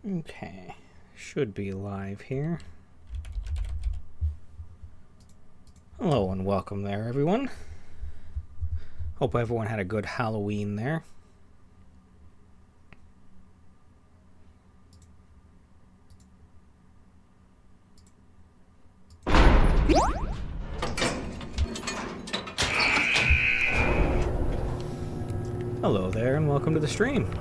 Okay, should be live here. Hello and welcome there, everyone. Hope everyone had a good Halloween there. Hello there and welcome to the stream.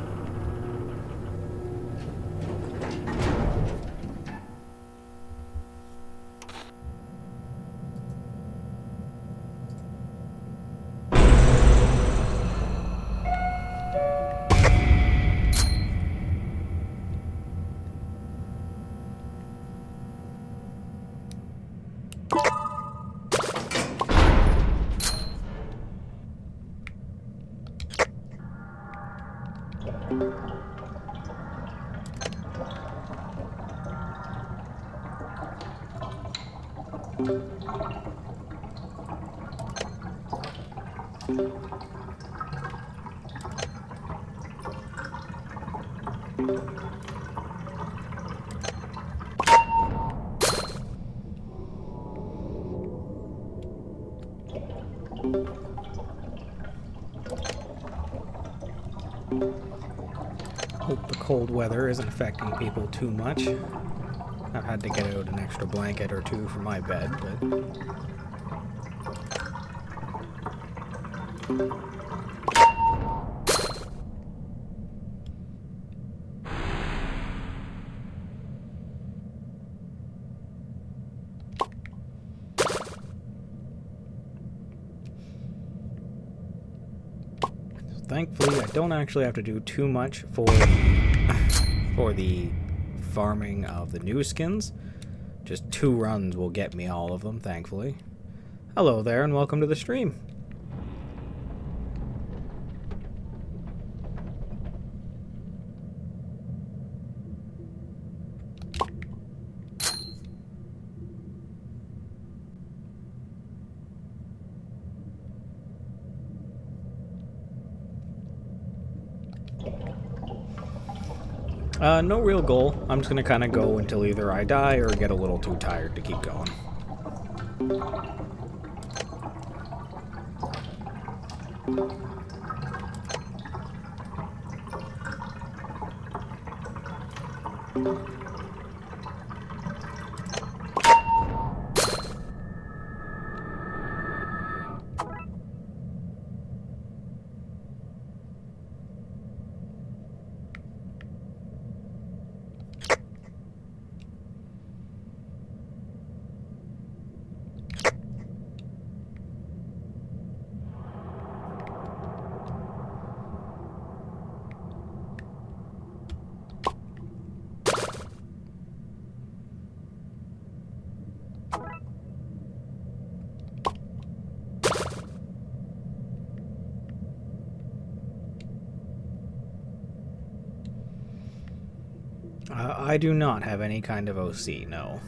Hope the cold weather isn't affecting people too much. I've had to get out an extra blanket or two for my bed, but... Thankfully, I don't actually have to do too much for the farming of the new skins. Just 2 runs will get me all of them, thankfully. Hello there, and welcome to the stream. No real goal. I'm just gonna kind of go until either I die or get a little too tired to keep going. I do not have any kind of OC, no.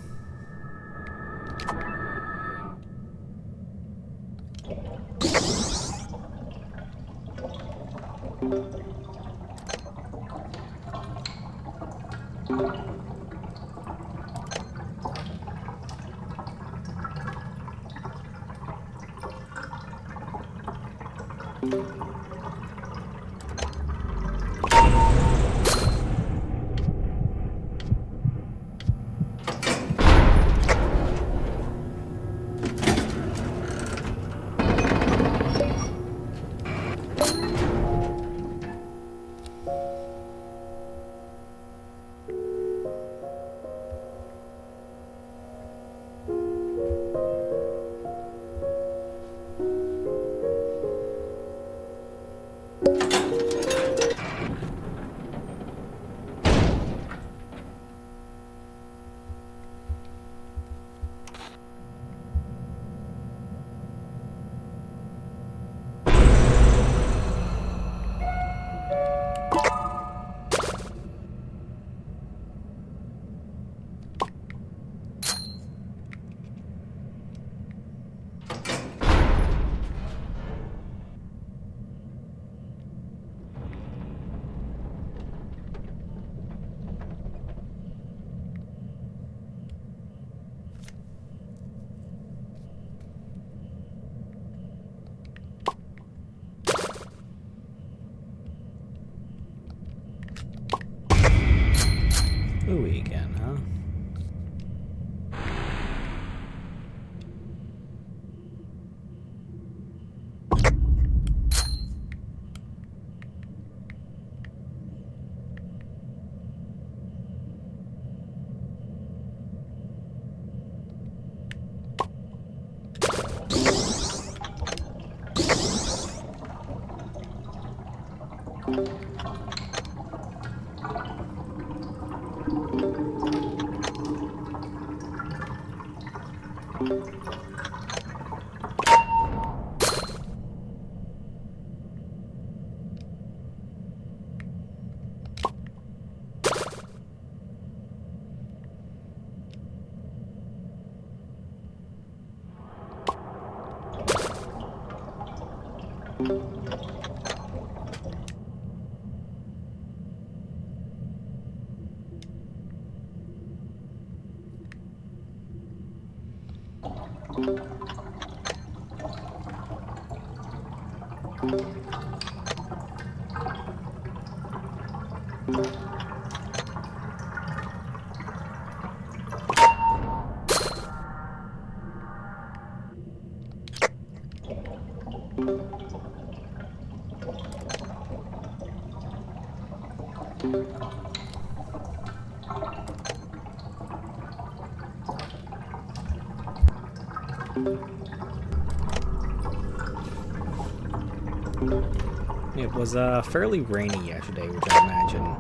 It was fairly rainy yesterday, which I imagine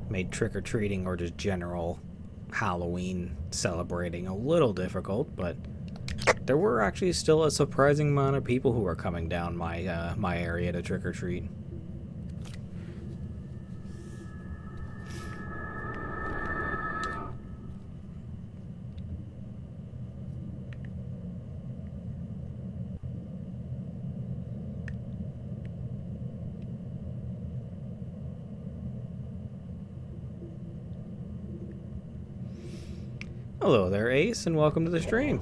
made trick-or-treating or just general Halloween celebrating a little difficult, but there were actually still a surprising amount of people who were coming down my area to trick-or-treat. Hello there, Ace, and welcome to the stream.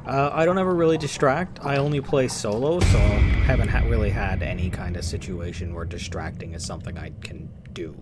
I don't ever really distract. I only play solo, so haven't really had any kind of situation where distracting is something I can do.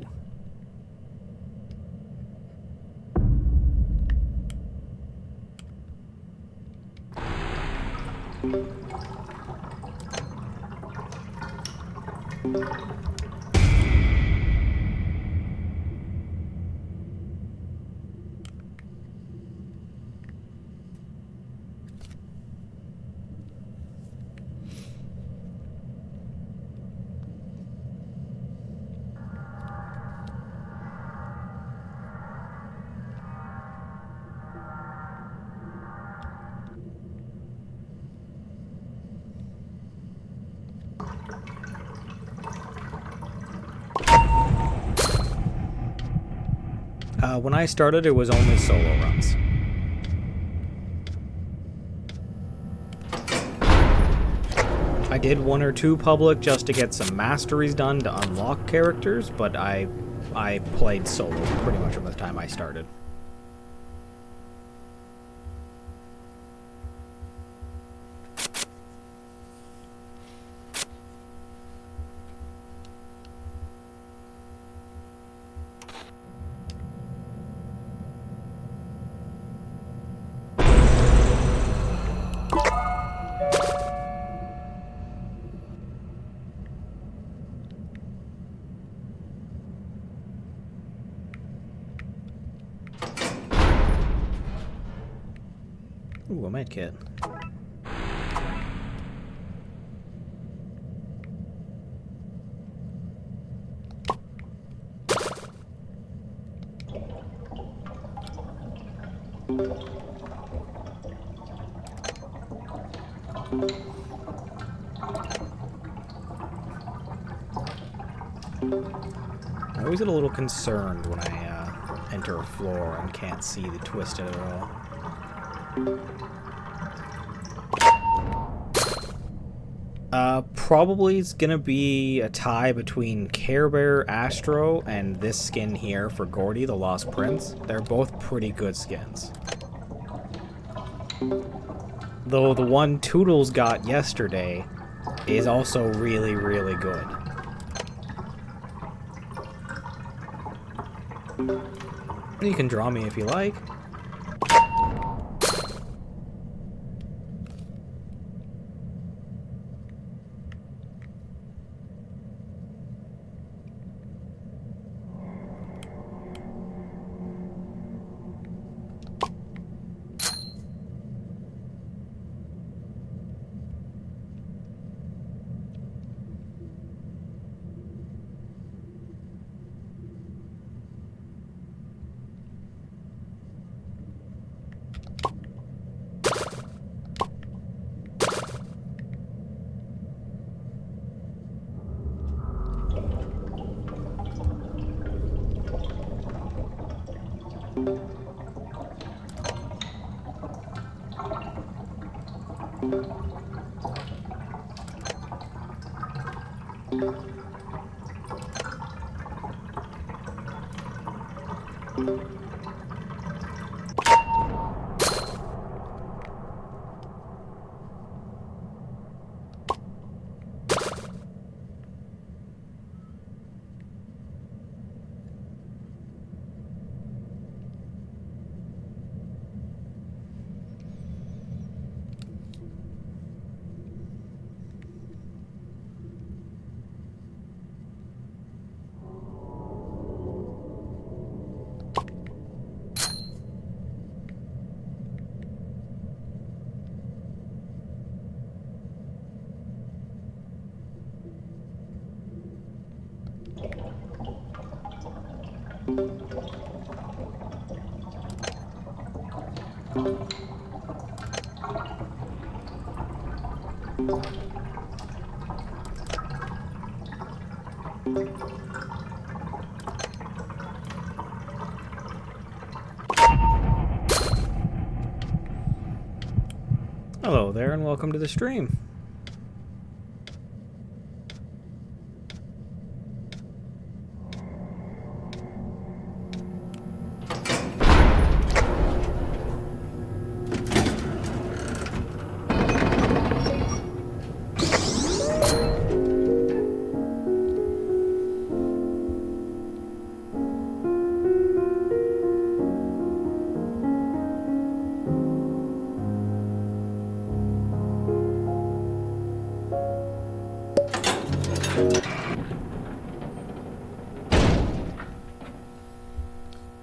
When I started, it was only solo runs. I did 1 or 2 public just to get some masteries done to unlock characters, but I played solo pretty much from the time I started. Ooh, a medkit. I always get a little concerned when I enter a floor and can't see the twisted at all. Probably it's gonna be a tie between Care Bear Astro and this skin here for Gordy, the Lost Prince. They're both pretty good skins. Though the one Toodles got yesterday is also really, really good. You can draw me if you like. Hello there, and welcome to the stream.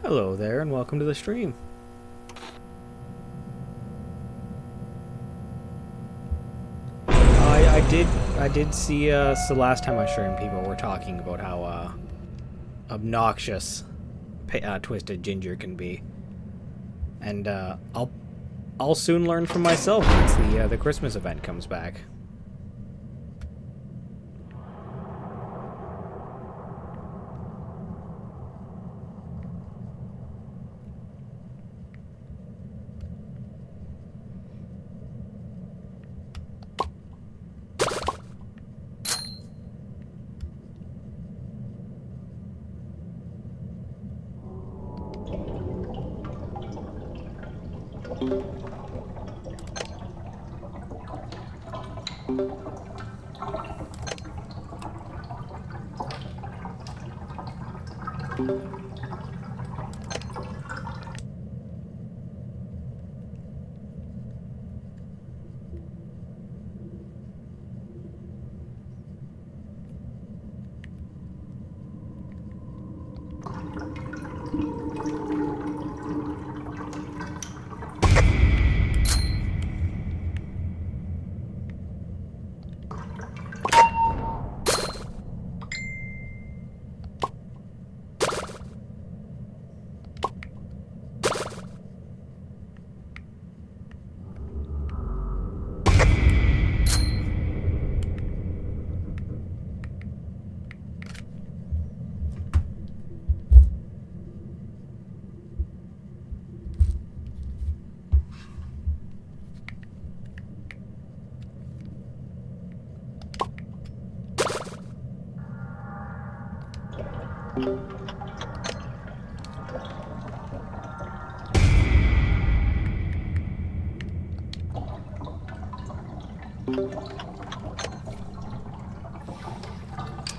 Hello there, and welcome to the stream. I did see, so last time I streamed, people were talking about how, obnoxious Twisted Ginger can be. And, I'll soon learn for myself once the Christmas event comes back.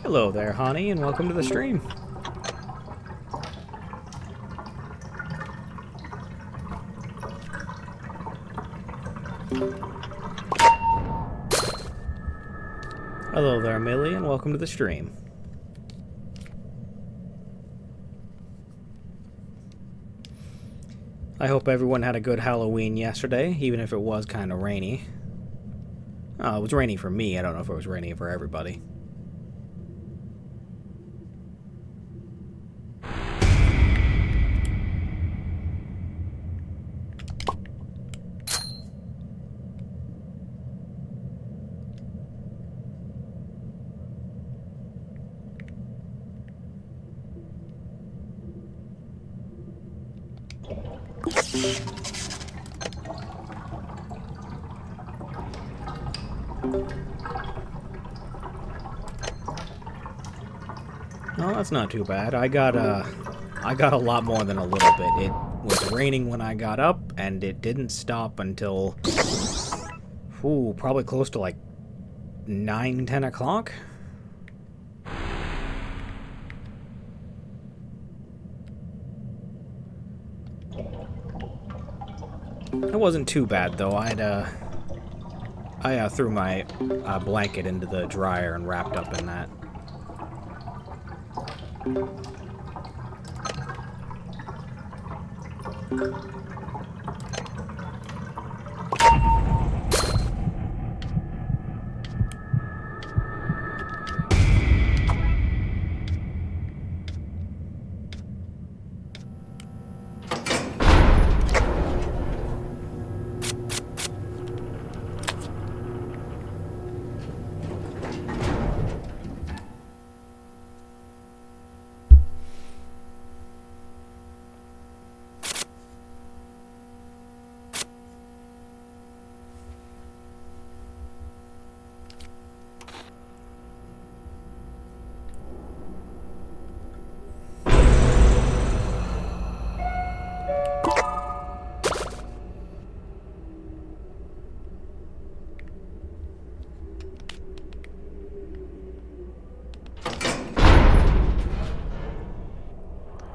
Hello there, honey, and welcome to the stream. Hello there, Millie, and welcome to the stream. I hope everyone had a good Halloween yesterday, even if it was kind of rainy. Oh, it was rainy for me. I don't know if it was rainy for everybody. No, that's not too bad. I got a lot more than a little bit. It was raining when I got up, and it didn't stop until, probably close to like 9, 10 o'clock. It wasn't too bad though. I threw my blanket into the dryer and wrapped up in that.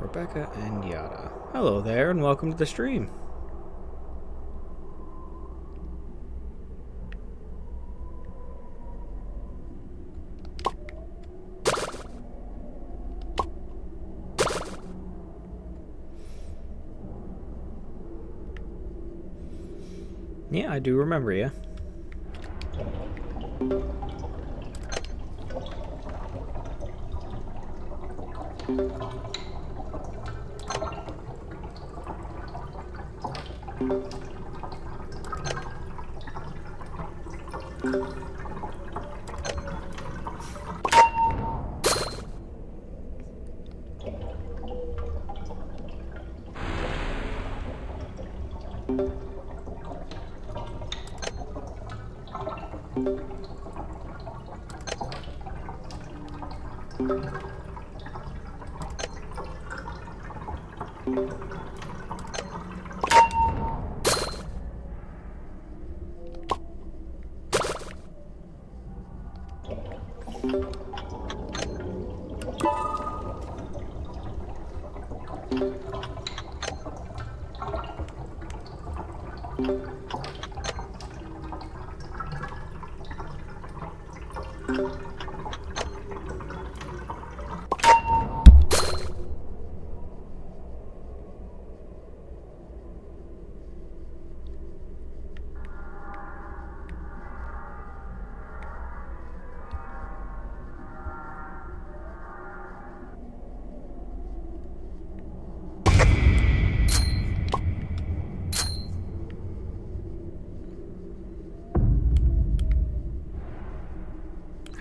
Rebecca and Yada. Hello there, and welcome to the stream. Yeah, I do remember you.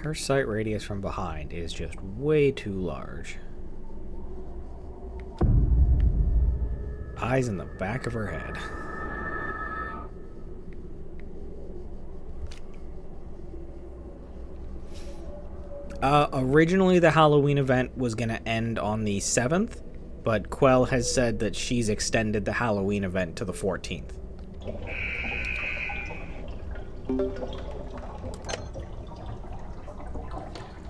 Her sight radius from behind is just way too large. Eyes in the back of her head. Originally the Halloween event was going to end on the 7th, but Quell has said that she's extended the Halloween event to the 14th.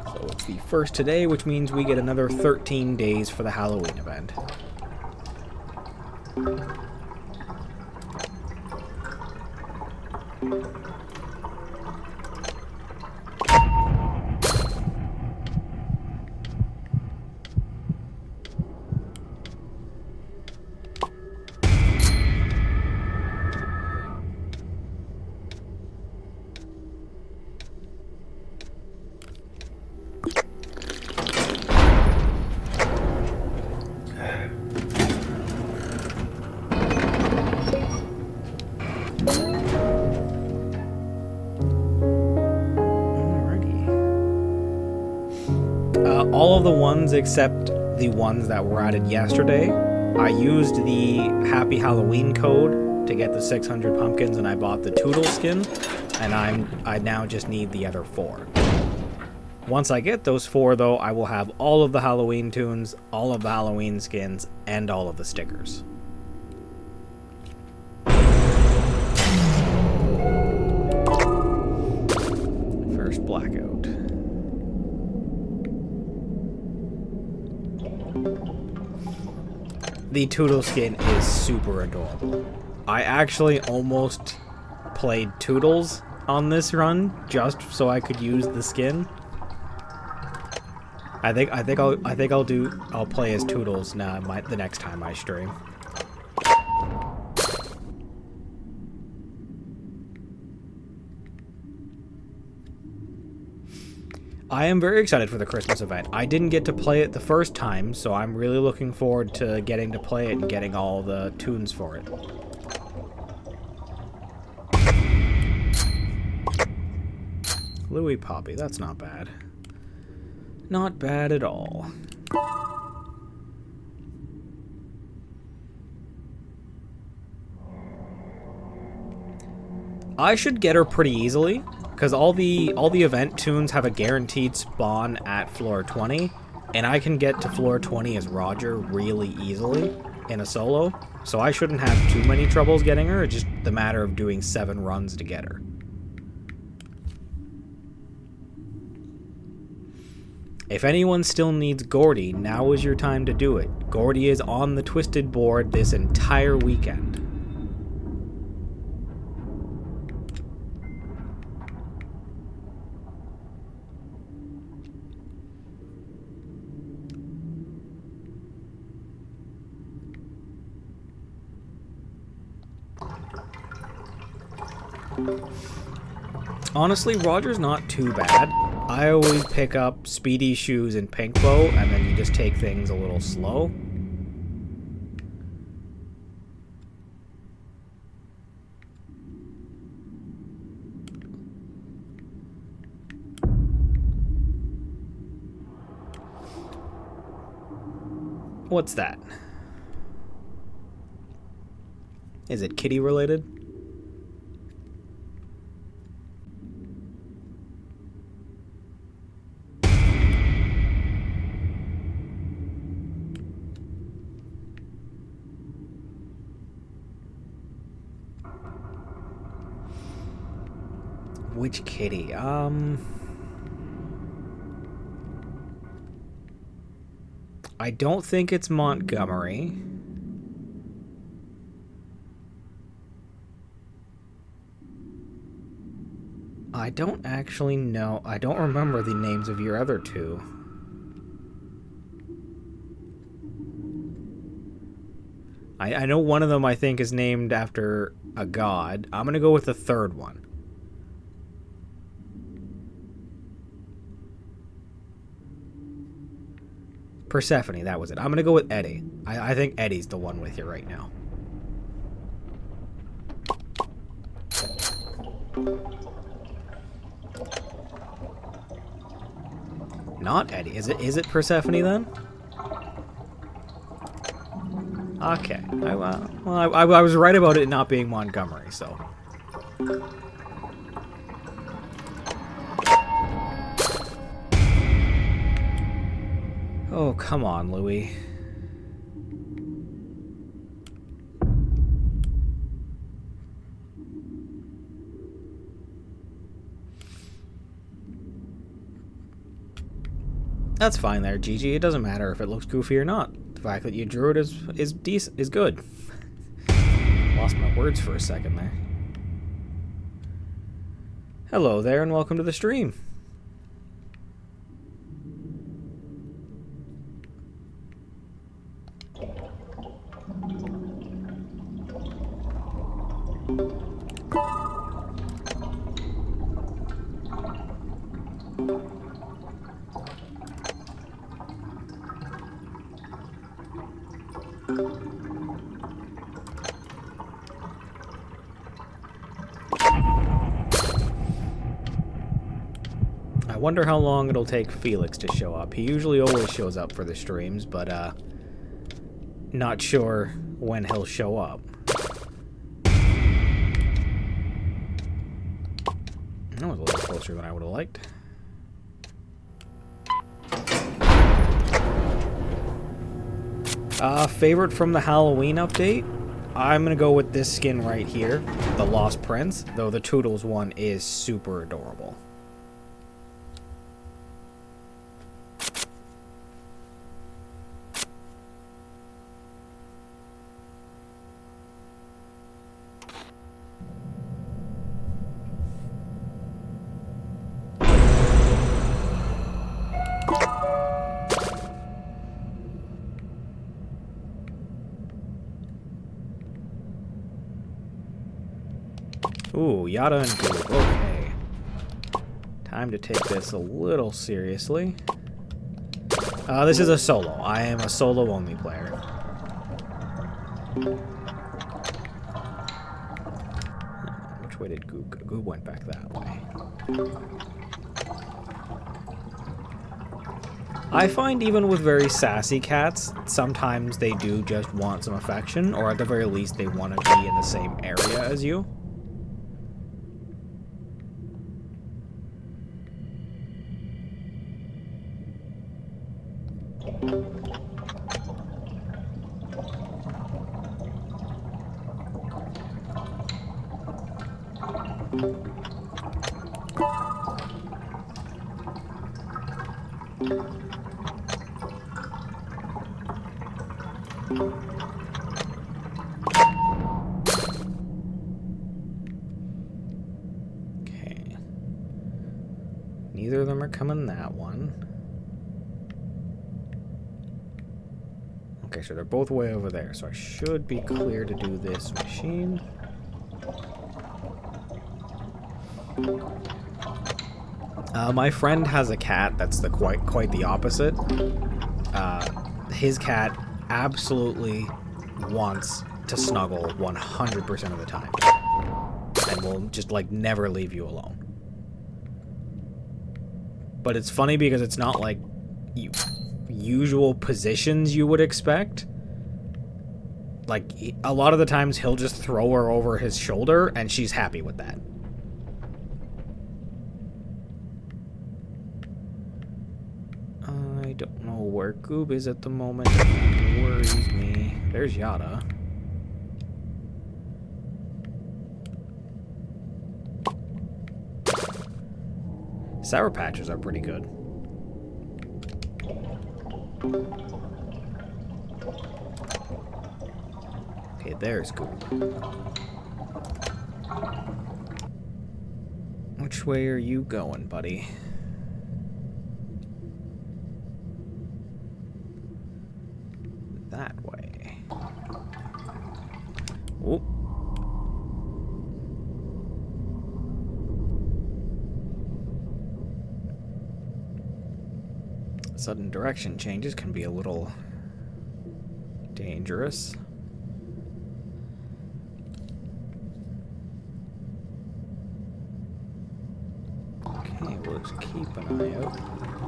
So it's the first today, which means we get another 13 days for the Halloween event. All of the ones except the ones that were added yesterday I used the Happy Halloween code to get the 600 pumpkins, and I bought the Toodle skin, and I now just need the other 4. Once I get those 4, though, I will have all of the Halloween tunes, all of the Halloween skins, and all of the stickers. First Blackout. The Toodle skin is super adorable. I actually almost played Toodles on this run just so I could use the skin. I think I'll play as Toodles now the next time I stream. I am very excited for the Christmas event. I didn't get to play it the first time, so I'm really looking forward to getting to play it and getting all the tunes for it. Louis Poppy, that's not bad. Not bad at all. I should get her pretty easily, because all the event tunes have a guaranteed spawn at floor 20, and I can get to floor 20 as Roger really easily in a solo, so I shouldn't have too many troubles getting her. It's just the matter of doing 7 runs to get her. If anyone still needs Gordy, now is your time to do it. Gordy is on the Twisted board this entire weekend. Honestly, Roger's not too bad. I always pick up Speedy Shoes and Pink Bow, and then you just take things a little slow. What's that? Is it kitty related? Which kitty? I don't think it's Montgomery. I don't actually know. I don't remember the names of your other 2. I know one of them I think is named after a god. I'm gonna go with the third one. Persephone, that was it. I'm gonna go with Eddie. I think Eddie's the one with you right now. Not Eddie. Is it Persephone then? Okay. I was right about it not being Montgomery, so. Oh, come on, Louis. That's fine there, Gigi. It doesn't matter if it looks goofy or not. The fact that you drew it is decent, is good. Lost my words for a second there. Hello there, and welcome to the stream. I wonder how long it'll take Felix to show up. He usually always shows up for the streams, but not sure when he'll show up. That was a little closer than I would have liked. Favorite from the Halloween update? I'm gonna go with this skin right here, the Lost Prince, though the Toodles one is super adorable. Ooh, Yada and Goob. Okay. Time to take this a little seriously. This is a solo. I am a solo-only player. Which way did Goob go? Goob went back that way. I find even with very sassy cats, sometimes they do just want some affection, or at the very least they want to be in the same area as you. Okay. Neither of them are coming that one. Okay, so they're both way over there, so I should be clear to do this machine. My friend has a cat that's quite the opposite. His cat absolutely wants to snuggle 100% of the time, and will just like never leave you alone. But it's funny because it's not like usual positions you would expect. Like, a lot of the times he'll just throw her over his shoulder and she's happy with that. I don't know where Goob is at the moment. It worries me. There's Yada. Sour Patches are pretty good. Okay, there's Goob. Which way are you going, buddy? That way. Oh. Sudden direction changes can be a little dangerous. Okay, we'll just keep an eye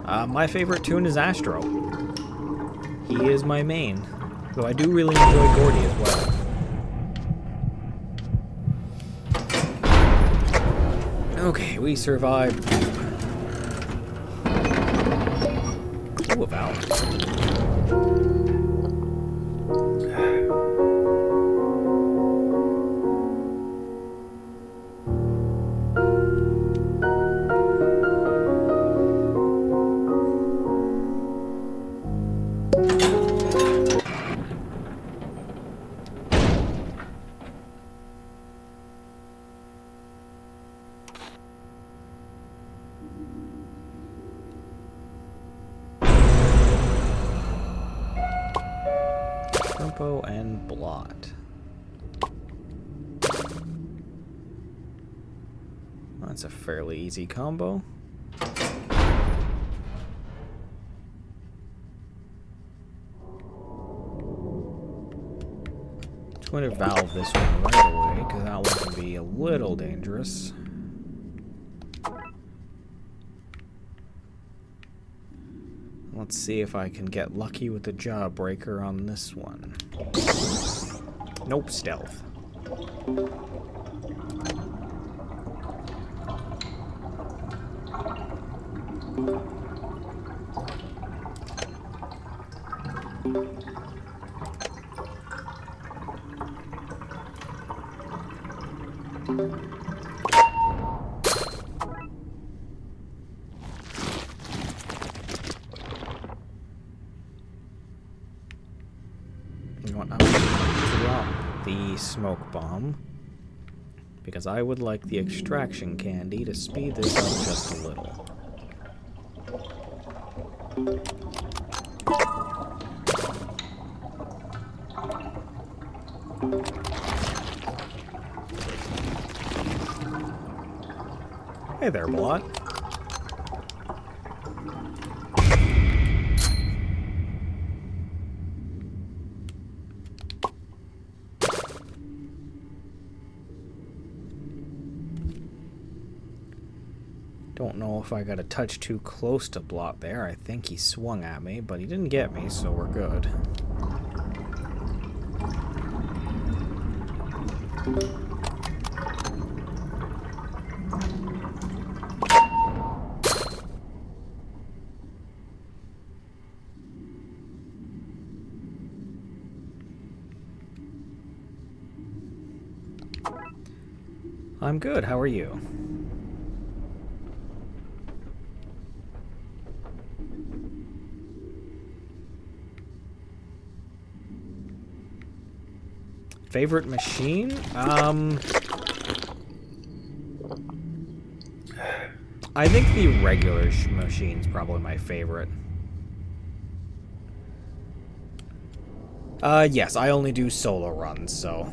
out. My favorite tune is Astro. He is my main, though I do really enjoy Gordy as well. Okay, we survived. Ooh, a valve. Tempo and Blot. Well, that's a fairly easy combo. Just going to valve this one right away, because that one can be a little dangerous. Let's see if I can get lucky with the Jawbreaker on this one. Nope, stealth. You know what, I'm gonna drop the smoke bomb because I would like the extraction candy to speed this up just a little. Hey there, Blot. Don't know if I got a touch too close to Blot there. I think he swung at me, but he didn't get me, so we're good. I'm good. How are you? Favorite machine? I think the regular machine's probably my favorite. Yes, I only do solo runs, so...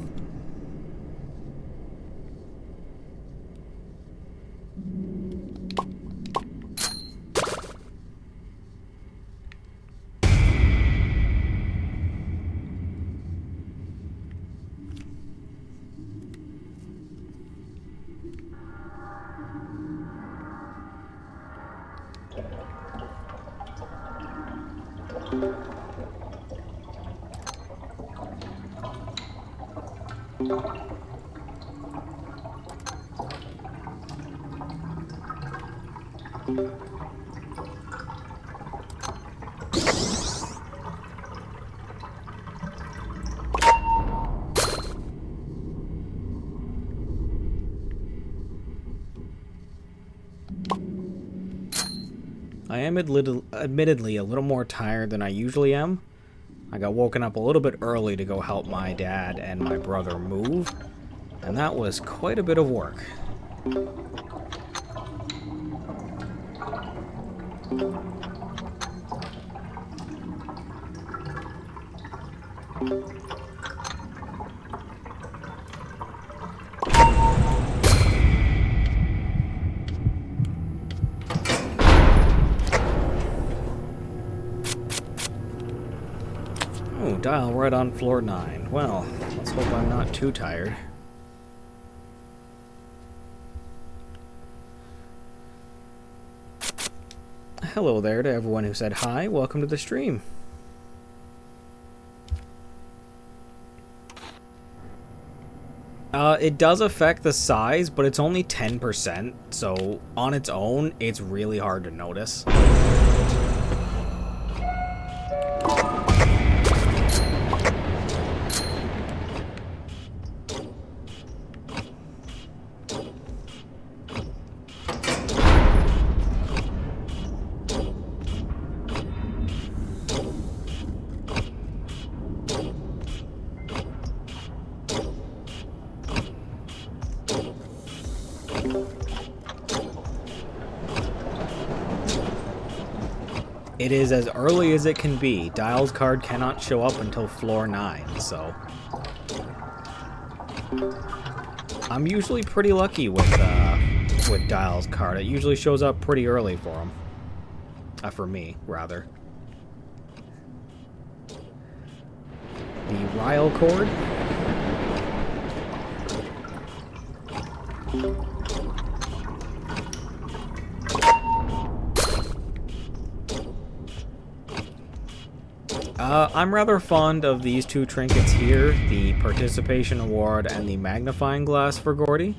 I am admittedly a little more tired than I usually am. I got woken up a little bit early to go help my dad and my brother move, and that was quite a bit of work. Oh, dial right on floor 9. Well, let's hope I'm not too tired. Hello there to everyone who said hi. Welcome to the stream. It does affect the size, but it's only 10%, so on its own, it's really hard to notice. It is as early as it can be. Dial's card cannot show up until floor 9, so... I'm usually pretty lucky with Dial's card. It usually shows up pretty early for him. For me, rather. The Ryle cord. I'm rather fond of these two trinkets here, the Participation Award and the Magnifying Glass for Gordy.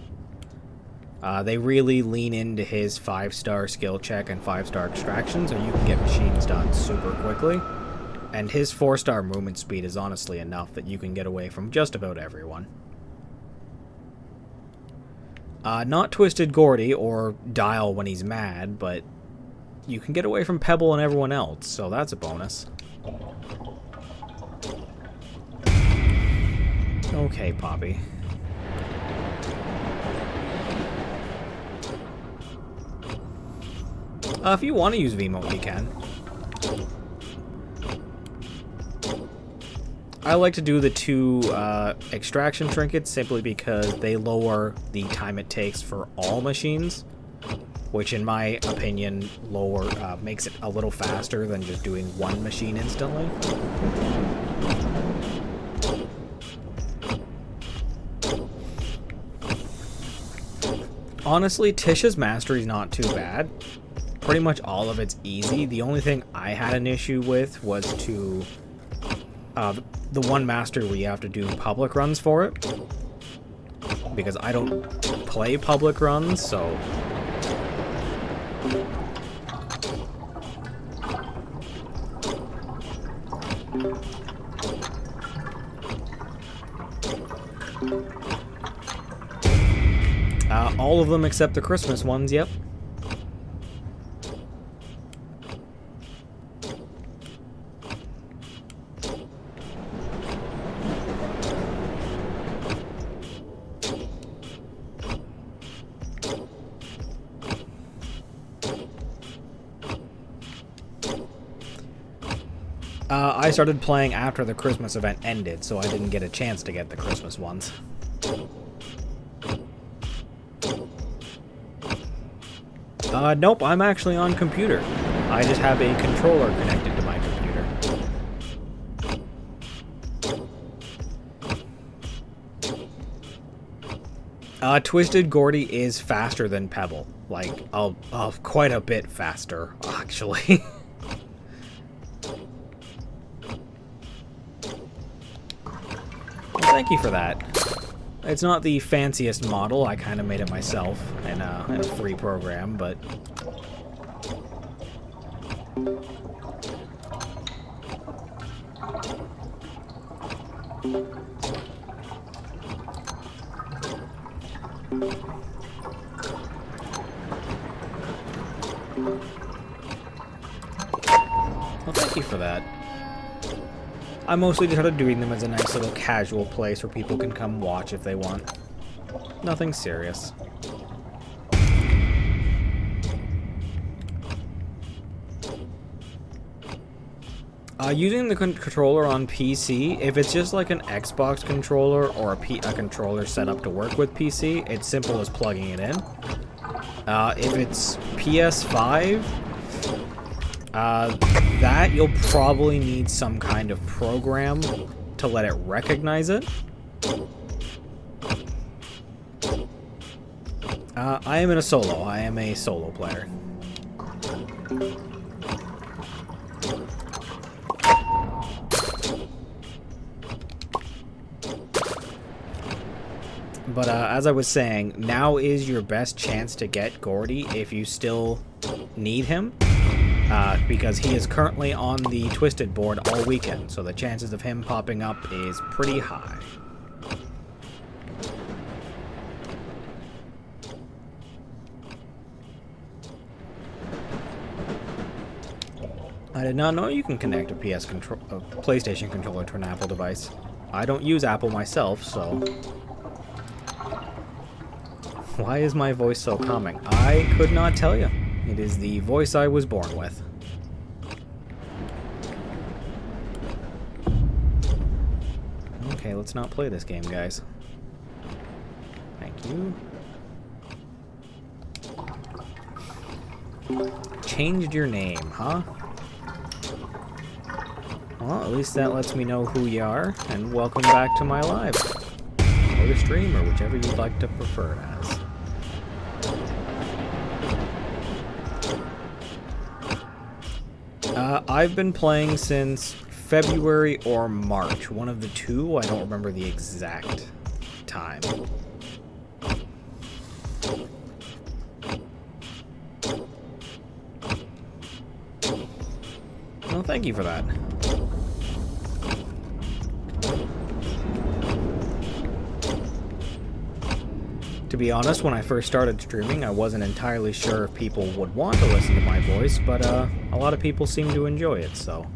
They really lean into his 5-star skill check and 5-star extraction, so you can get machines done super quickly. And his 4-star movement speed is honestly enough that you can get away from just about everyone. Not Twisted Gordy or Dial when he's mad, but you can get away from Pebble and everyone else, so that's a bonus. Okay, Poppy. If you want to use V-Mode, you can. I like to do the 2 extraction trinkets simply because they lower the time it takes for all machines, which in my opinion makes it a little faster than just doing one machine instantly. Honestly, Tisha's Mastery is not too bad. Pretty much all of it's easy. The only thing I had an issue with was the one master where you have to do public runs for it. Because I don't play public runs, so... all of them except the Christmas ones, yep. I started playing after the Christmas event ended, so I didn't get a chance to get the Christmas ones. Nope, I'm actually on computer. I just have a controller connected to my computer. Twisted Gordy is faster than Pebble. Like, quite a bit faster, actually. Thank you for that. It's not the fanciest model. I kind of made it myself in a free program, but... Well, thank you for that. I mostly just started doing them as a nice little casual place where people can come watch if they want. Nothing serious. Using the controller on PC, if it's just like an Xbox controller or a controller set up to work with PC, it's simple as plugging it in. If it's PS5, that you'll probably need some kind of program to let it recognize it. I am in a solo. I am a solo player. But as I was saying, now is your best chance to get Gordy if you still need him. Because he is currently on the Twisted board all weekend, so the chances of him popping up is pretty high. I did not know you can connect a PlayStation controller to an Apple device. I don't use Apple myself, so... Why is my voice so calming? I could not tell you. It is the voice I was born with. Okay, let's not play this game, guys. Thank you. Changed your name, huh? Well, at least that lets me know who you are, and welcome back to my live. Or the stream, or whichever you'd like to prefer it as. I've been playing since February or March. One of the two. I don't remember the exact time. Well, thank you for that. To be honest, when I first started streaming, I wasn't entirely sure if people would want to listen to my voice, but a lot of people seem to enjoy it, so...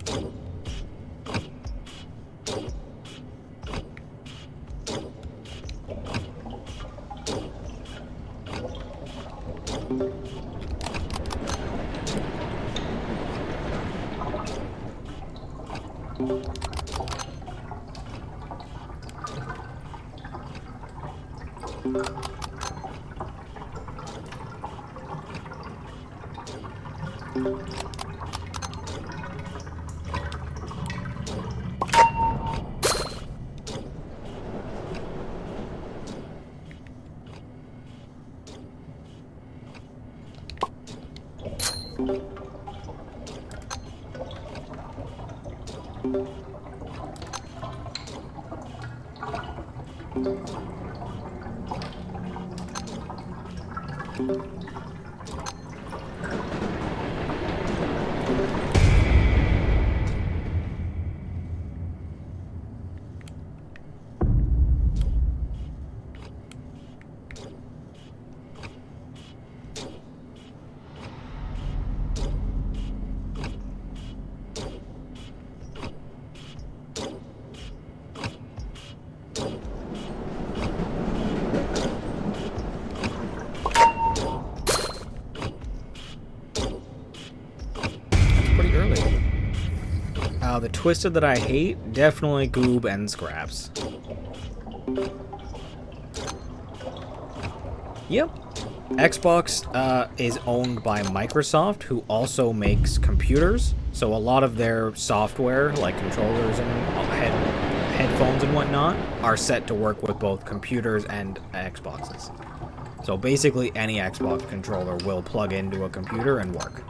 The Twisted that I hate, definitely Goob and Scraps. Yep. Xbox is owned by Microsoft, who also makes computers, so a lot of their software, like controllers and headphones and whatnot, are set to work with both computers and Xboxes. So basically any Xbox controller will plug into a computer and work.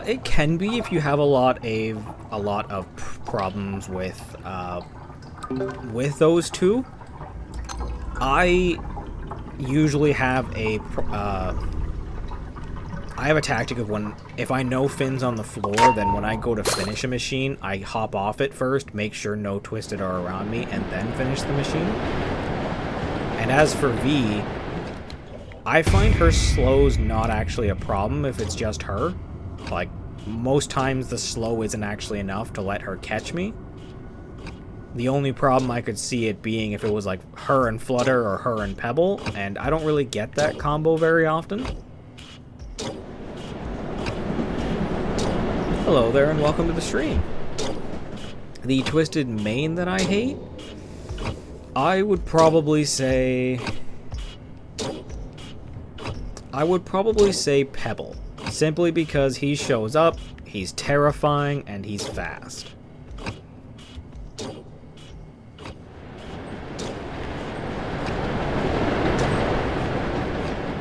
It can be if you have a lot of problems with those two. I usually have a tactic of if I know Finn's on the floor, then when I go to finish a machine, I hop off it first, make sure no Twisted are around me, and then finish the machine. And as for V, I find her slow's not actually a problem if it's just her. Like, most times the slow isn't actually enough to let her catch me. The only problem I could see it being if it was like her and Flutter or her and Pebble, and I don't really get that combo very often. Hello there and welcome to the stream. The Twisted main that I hate? I would probably say Pebble. Simply because he shows up, he's terrifying, and he's fast.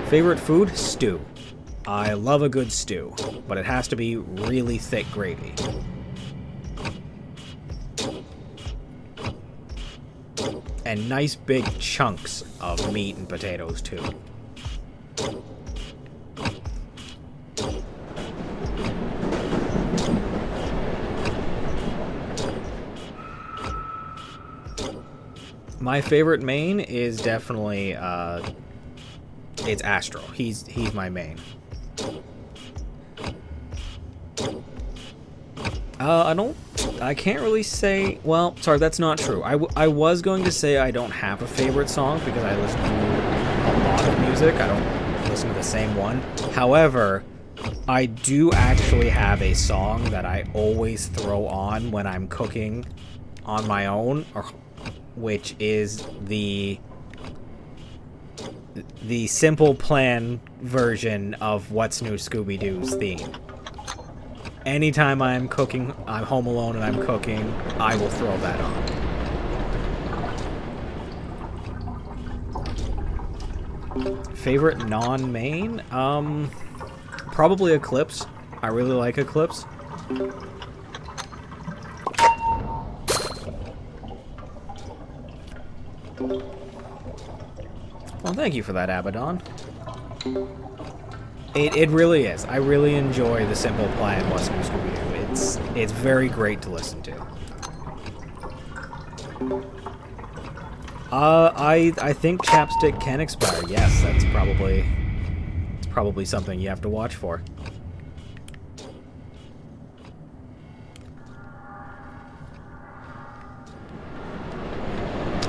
Favorite food? Stew. I love a good stew, but it has to be really thick gravy. And nice big chunks of meat and potatoes, too. My favorite main is definitely, it's Astro. He's my main. I can't really say, well, sorry, that's not true. I was going to say I don't have a favorite song because I listen to a lot of music. I don't listen to the same one. However, I do actually have a song that I always throw on when I'm cooking on my own, which is the Simple Plan version of What's New Scooby-Doo's theme. Anytime I'm cooking, I'm home alone and I'm cooking, I will throw that on. Favorite non-main? Probably Eclipse. I really like Eclipse. Well, thank you for that, Abaddon. It really is. I really enjoy the simple plan What's New Scooby-Doo. It's very great to listen to. I think Chapstick can expire. Yes, it's probably something you have to watch for.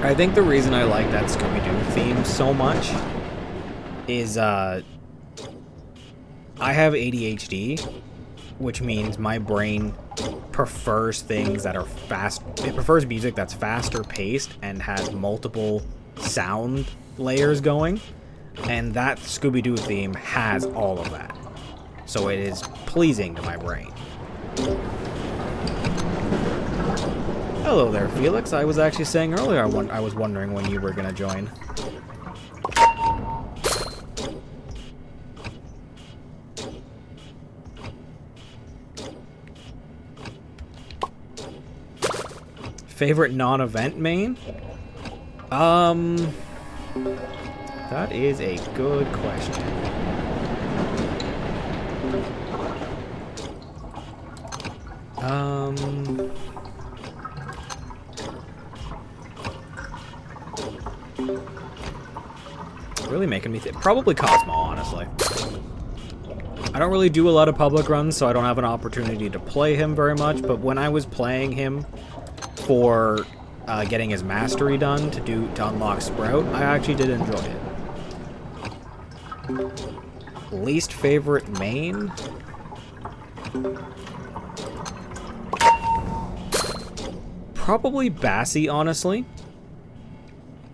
I think the reason I like that Scooby-Doo theme so much is, I have ADHD, which means my brain prefers things that are fast. It prefers music that's faster paced and has multiple sound layers going, and that Scooby-Doo theme has all of that. So it is pleasing to my brain. Hello there, Felix. I was actually saying earlier I was wondering when you were going to join. Favorite non-event main? That is a good question. Really making me think. Probably Cosmo, honestly. I don't really do a lot of public runs, so I don't have an opportunity to play him very much, but when I was playing him for getting his mastery done to unlock Sprout, I actually did enjoy it. Least favorite main? Probably Bassie, honestly.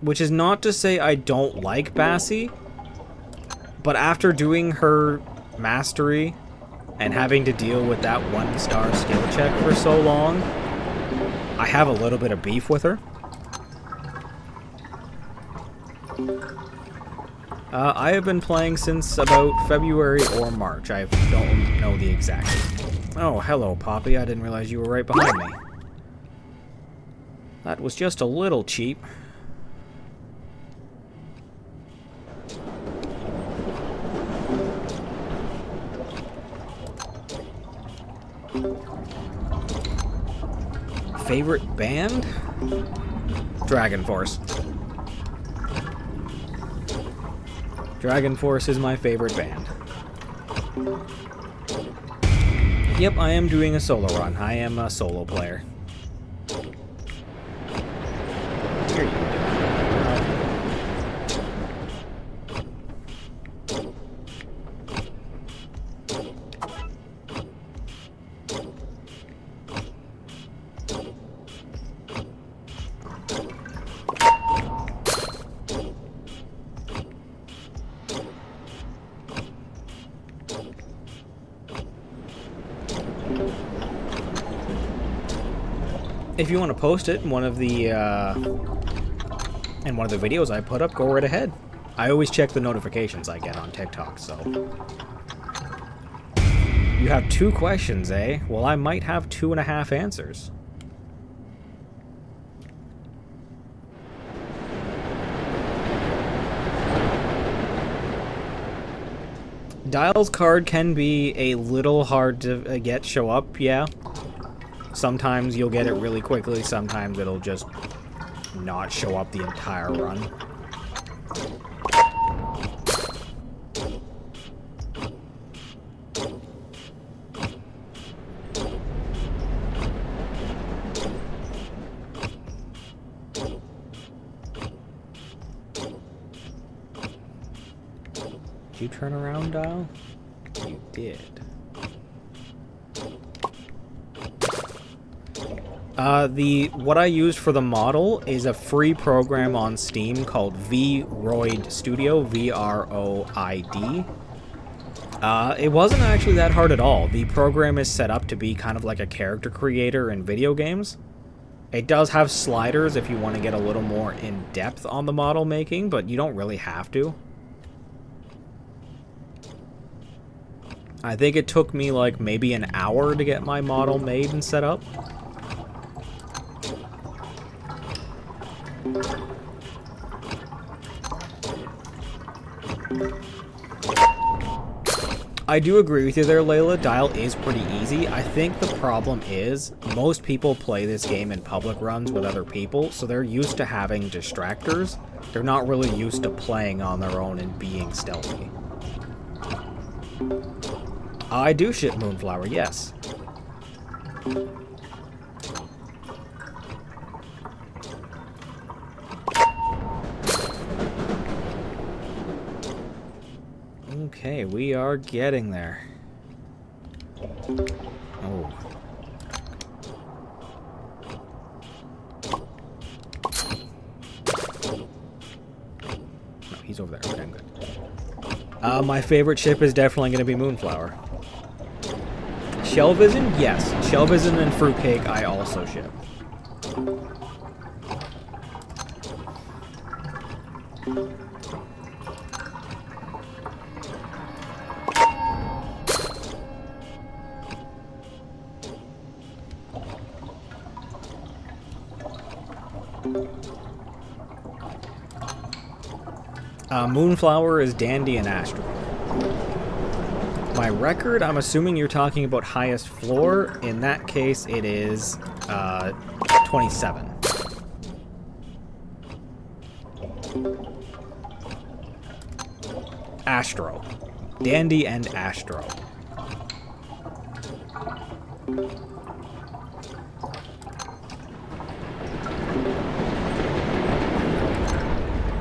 Which is not to say I don't like Bassie, but after doing her mastery and having to deal with that 1-star skill check for so long, I have a little bit of beef with her. I have been playing since about February or March. I don't know the exact. Oh, hello, Poppy. I didn't realize you were right behind me. That was just a little cheap. Favorite band? Dragon Force. Dragon Force is my favorite band. Yep, I am doing a solo run. I am a solo player. Here you go. If you want to post it in one of the videos I put up, go right ahead. I always check the notifications I get on TikTok, so. You have 2 questions, eh? Well, I might have 2.5 answers. Dial's card can be a little hard to show up, yeah. Sometimes you'll get it really quickly, sometimes it'll just not show up the entire run. Did you turn around, Dial? You did. What I used for the model is a free program on Steam called Vroid Studio, V-R-O-I-D. It wasn't actually that hard at all. The program is set up to be kind of like a character creator in video games. It does have sliders if you want to get a little more in-depth on the model making, but you don't really have to. I think it took me like maybe an hour to get my model made and set up. I do agree with you there, Layla. Dial is pretty easy. I think the problem is most people play this game in public runs with other people, so they're used to having distractors. They're not really used to playing on their own and being stealthy. I do ship Moonflower, yes. Okay, we are getting there. Oh. No, he's over there. Okay, I'm good. My favorite ship is definitely going to be Moonflower. Shell Vision? Yes. Shell Vision and Fruitcake I also ship. Moonflower is Dandy and Astro. My record, I'm assuming you're talking about highest floor. In that case, it is 27. Astro. Dandy and Astro.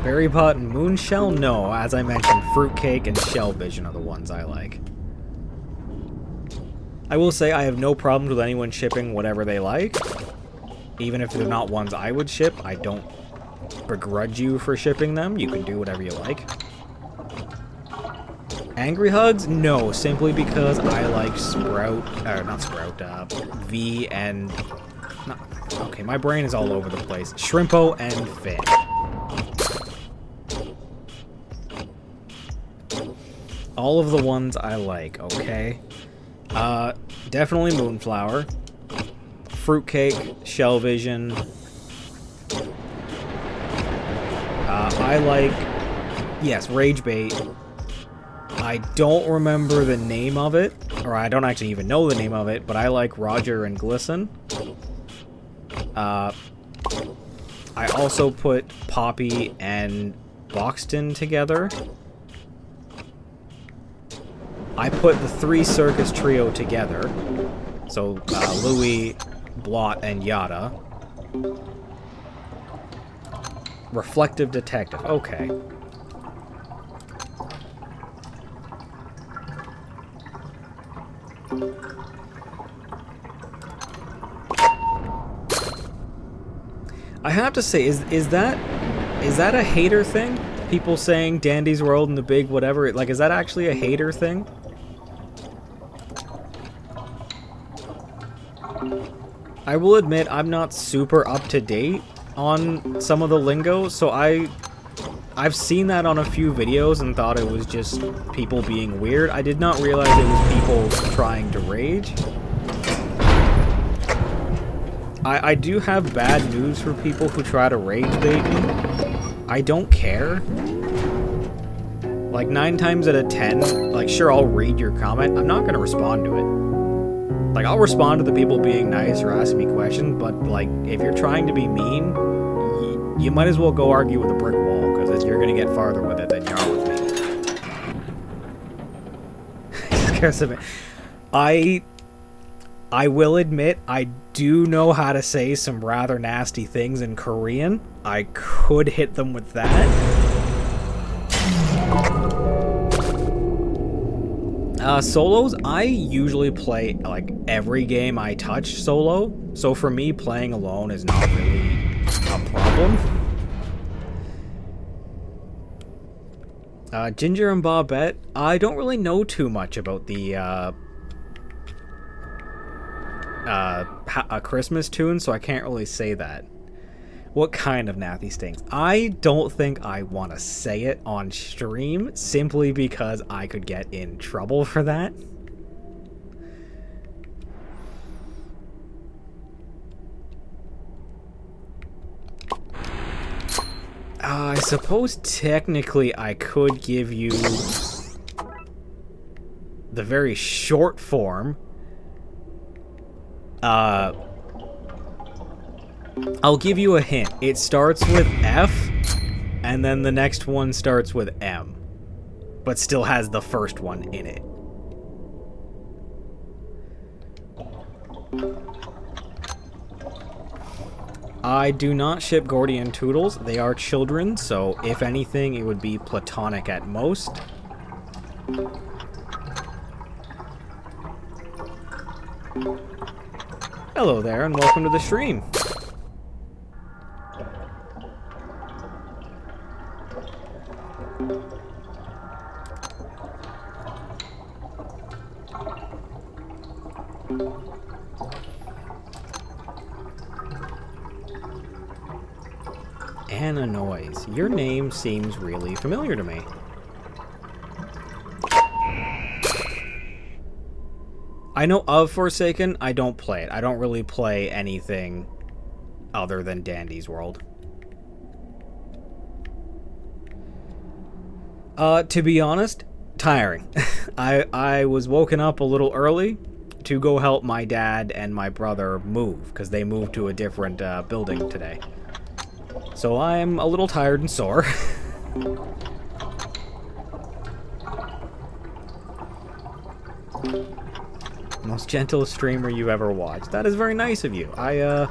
Berry Pot and Moonshell? No, as I mentioned, Fruitcake and Shell Vision are the ones I like. I will say I have no problems with anyone shipping whatever they like. Even if they're not ones I would ship, I don't begrudge you for shipping them. You can do whatever you like. Angry Hugs? No, simply because I like V and... okay, my brain is all over the place. Shrimpo and Finn. All of the ones I like, okay? Definitely Moonflower. Fruitcake, Shell Vision. I like... yes, Rage Bait. I don't remember the name of it, or I don't actually even know the name of it, but I like Roger and Glisten. I also put Poppy and Boxton together. I put the 3 circus trio together. So, Louie, Blot, and Yada. Reflective Detective. Okay. I have to say, is that a hater thing? People saying Dandy's World and the big whatever, like, is that actually a hater thing? I will admit I'm not super up to date on some of the lingo, so I've seen that on a few videos and thought it was just people being weird. I did not realize it was people trying to rage. I do have bad news for people who try to rage bait me. I don't care. Like 9 times out of 10, like sure I'll read your comment, I'm not gonna respond to it. Like I'll respond to the people being nice or asking me questions, but like if you're trying to be mean, you might as well go argue with a brick wall, because you're gonna get farther with it than you are with me. I will admit, I do know how to say some rather nasty things in Korean. I could hit them with that. Solos, I usually play, like, every game I touch solo. So for me, playing alone is not really a problem. Ginger and Bobette, I don't really know too much about the a Christmas tune, so I can't really say that. What kind of Nathy Stinks? I don't think I want to say it on stream, simply because I could get in trouble for that. I suppose technically I could give you the very short form. I'll give you a hint. It starts with F, and then the next one starts with M, but still has the first one in it. I do not ship Gordy and Toodles. They are children, so if anything, it would be platonic at most. Hello there, and welcome to the stream. Anna Noise. Your name seems really familiar to me. I know of Forsaken. I don't play it. I don't really play anything other than Dandy's World. To be honest, tiring. I was woken up a little early to go help my dad and my brother move, because they moved to a different building today. So I'm a little tired and sore. Most gentle streamer you ever watched. That is very nice of you. I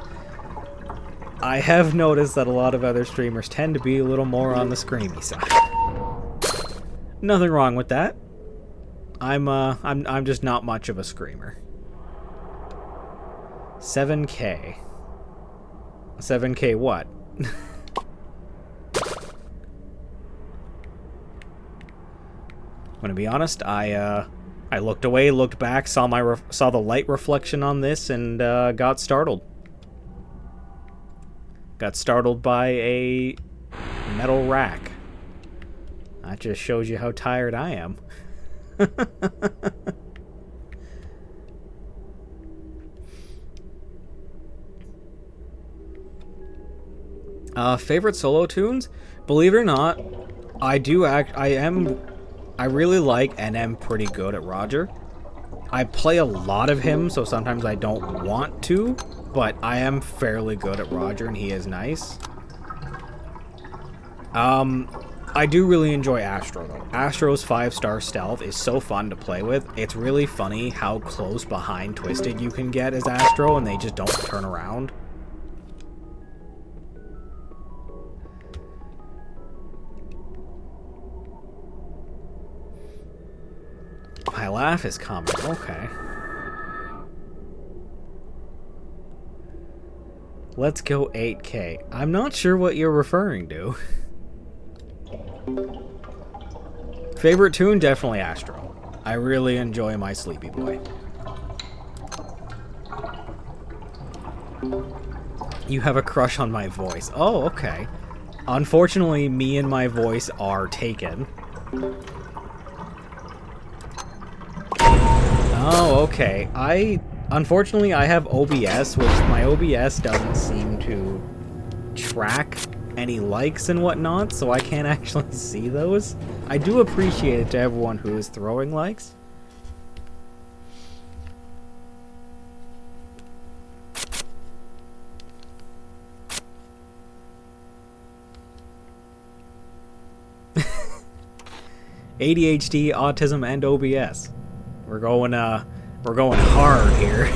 have noticed that a lot of other streamers tend to be a little more on the screamy side. Nothing wrong with that. I'm just not much of a screamer. 7K. 7K what? I'm gonna be honest, I looked away, looked back, saw the light reflection on this, and got startled. Got startled by a metal rack. That just shows you how tired I am. Favorite solo tunes? Believe it or not, I really like and am pretty good at Roger. I play a lot of him, so sometimes I don't want to, but I am fairly good at Roger, and he is nice. I do really enjoy Astro, though. Astro's 5-star stealth is so fun to play with. It's really funny how close behind Twisted you can get as Astro, and they just don't turn around. My laugh is common. Okay. Let's go 8K. I'm not sure what you're referring to. Favorite tune? Definitely Astro. I really enjoy my Sleepy Boy. You have a crush on my voice. Oh, okay. Unfortunately, me and my voice are taken. Oh, okay. Unfortunately, I have OBS, which my OBS doesn't seem to track any likes and whatnot, so I can't actually see those. I do appreciate it to everyone who is throwing likes. ADHD, autism, and OBS. We're going hard here.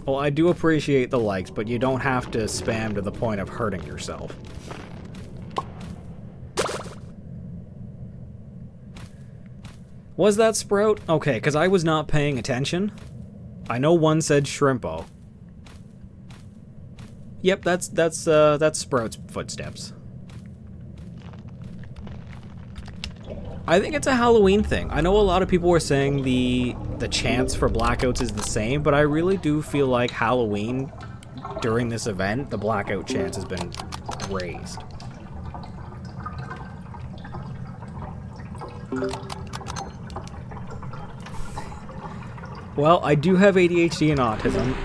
Well, I do appreciate the likes, but you don't have to spam to the point of hurting yourself. Was that Sprout? Okay, because I was not paying attention. I know one said Shrimpo. Yep, that's Sprout's footsteps. I think it's a Halloween thing. I know a lot of people were saying the chance for blackouts is the same, but I really do feel like Halloween, during this event, the blackout chance has been raised. Well, I do have ADHD and autism.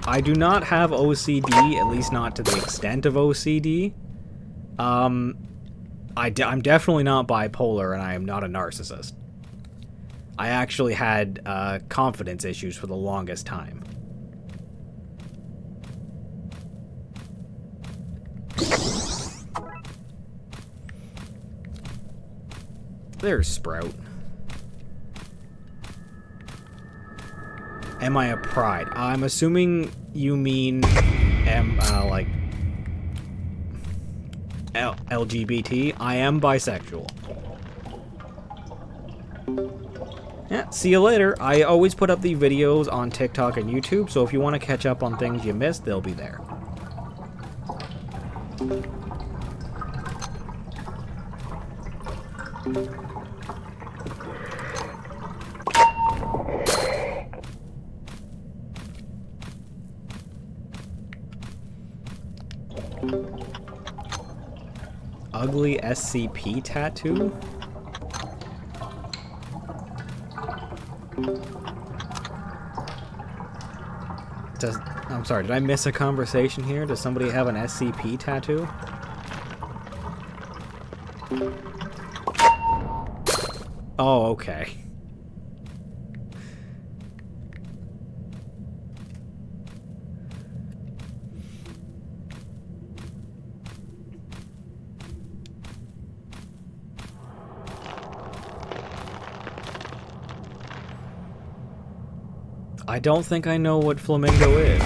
I do not have OCD, at least not to the extent of OCD. I'm definitely not bipolar, and I am not a narcissist. I actually had confidence issues for the longest time. There's Sprout. Am I a pride? I'm assuming you mean like LGBT. I am bisexual. Yeah, see you later. I always put up the videos on TikTok and YouTube, so if you want to catch up on things you missed, they'll be there. Ugly SCP tattoo? I'm sorry, did I miss a conversation here? Does somebody have an SCP tattoo? Oh, okay. I don't think I know what flamingo is.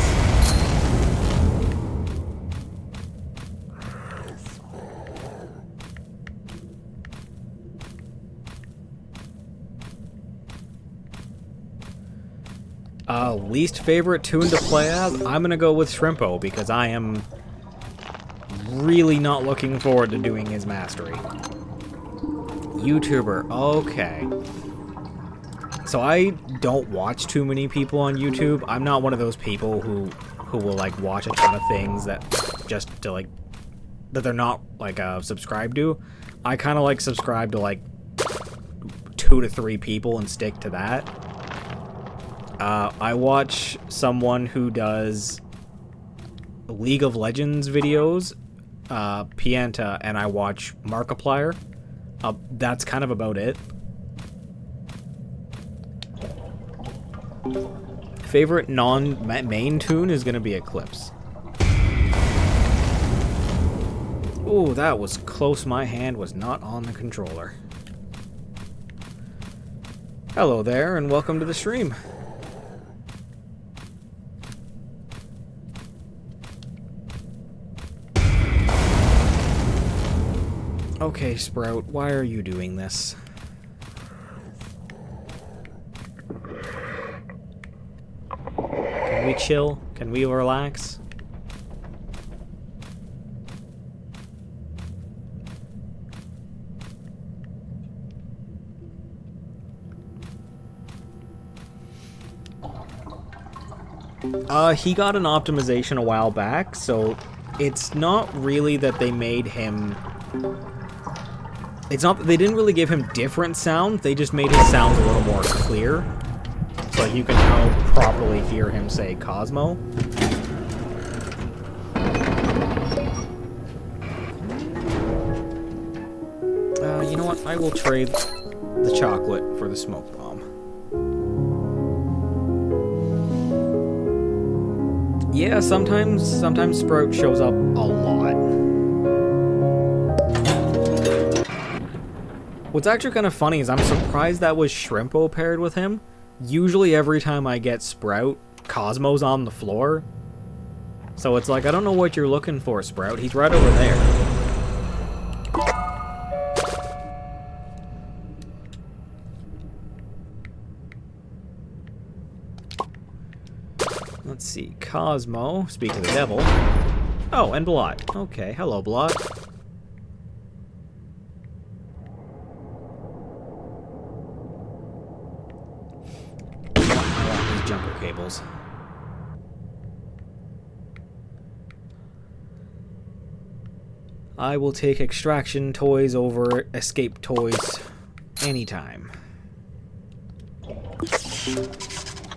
Least favorite tune to play as? I'm gonna go with Shrimpo because I am really not looking forward to doing his mastery. YouTuber, okay. So I don't watch too many people on YouTube. I'm not one of those people who will like watch a ton of things that just to like that they're not like subscribed to. I kind of like subscribe to like 2 to 3 people and stick to that. I watch someone who does League of Legends videos, Pianta, and I watch Markiplier. That's kind of about it. Favorite non-main tune is gonna be Eclipse. Ooh, that was close. My hand was not on the controller. Hello there, and welcome to the stream. Okay, Sprout, why are you doing this? Can we chill? Can we relax? He got an optimization a while back, so it's not really that they made him... It's not that they didn't really give him different sound, they just made his sounds a little more clear. So you can now properly hear him say Cosmo. You know what? I will trade the chocolate for the smoke bomb. Yeah, sometimes Sprout shows up a lot. What's actually kind of funny is I'm surprised that was Shrimpo paired with him. Usually every time I get Sprout, Cosmo's on the floor. So it's like, I don't know what you're looking for, Sprout. He's right over there. see. Cosmo. Speak to the devil. Oh, and Blot. Okay, hello, Blot. I want these jumper cables. I will take extraction toys over escape toys anytime.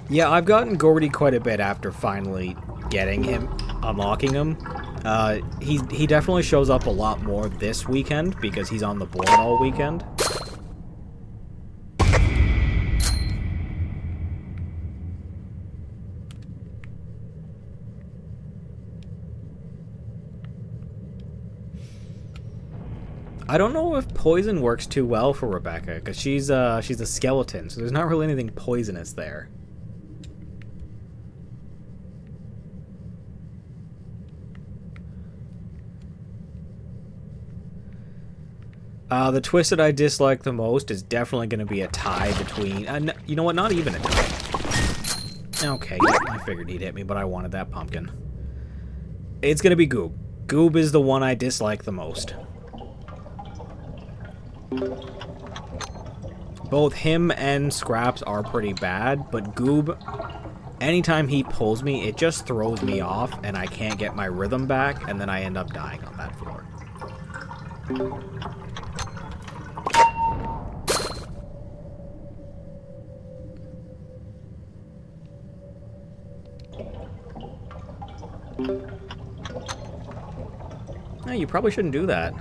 Yeah, I've gotten Gordy quite a bit after finally getting him, unlocking him. He definitely shows up a lot more this weekend because he's on the board all weekend. I don't know if poison works too well for Rebecca, because she's a skeleton, so there's not really anything poisonous there. The twist that I dislike the most is definitely going to be a tie between... you know what? Not even a tie. Okay, I figured he'd hit me, but I wanted that pumpkin. It's going to be Goob. Goob is the one I dislike the most. Both him and Scraps are pretty bad, but Goob, anytime he pulls me, it just throws me off, and I can't get my rhythm back, and then I end up dying on that floor. No, you probably shouldn't do that.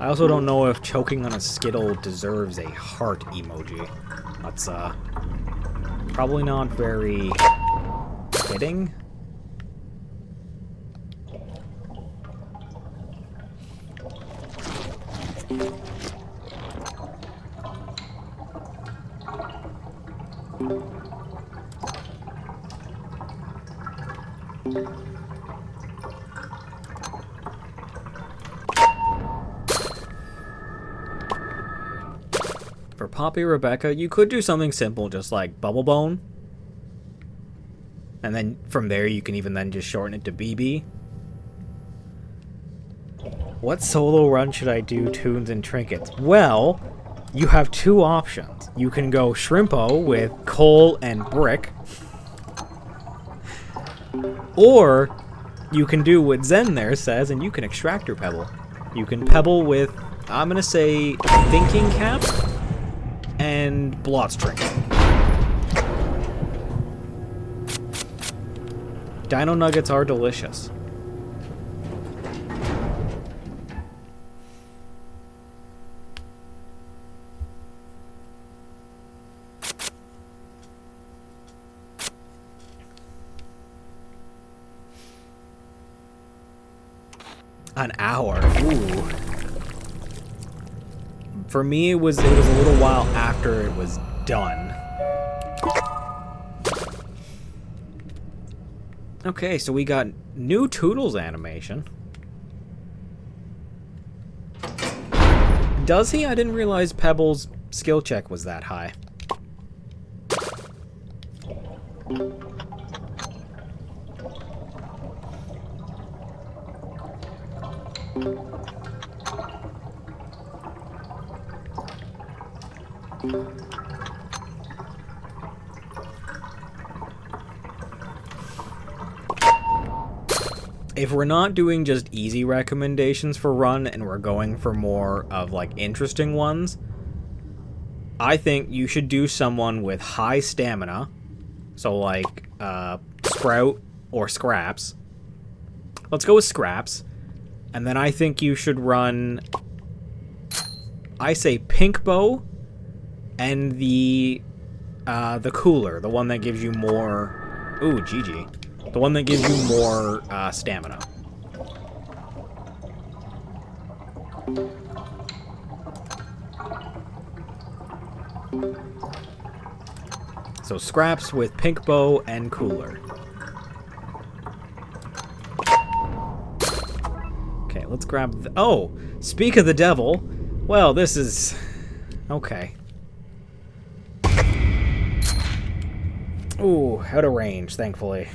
I also don't know if choking on a Skittle deserves a heart emoji. That's, probably not very fitting. For Poppy Rebecca, you could do something simple, just like Bubble Bone. And then from there, you can even then just shorten it to BB. What solo run should I do, tunes and trinkets? Well, you have two options. You can go Shrimpo with coal and brick. Or you can do what Zen there says, and you can Extractor Pebble. You can Pebble with, I'm going to say, Thinking Cap and Blot String. Dino Nuggets are delicious. An hour. Ooh. For me, it was a little while after it was done. Okay, so we got new Toodles animation. Does he? I didn't realize Pebble's skill check was that high. If we're not doing just easy recommendations for run and we're going for more of like interesting ones, I think you should do someone with high stamina. So like Sprout or Scraps. Let's go with Scraps. And then I think you should run, I say Pink Bow and the cooler, the one that gives you more, ooh, GG. The one that gives you more stamina. So Scraps with Pink Bow and Cooler. Okay, let's grab the... Oh! Speak of the devil! Well, this is... Okay. Ooh, out of range, thankfully.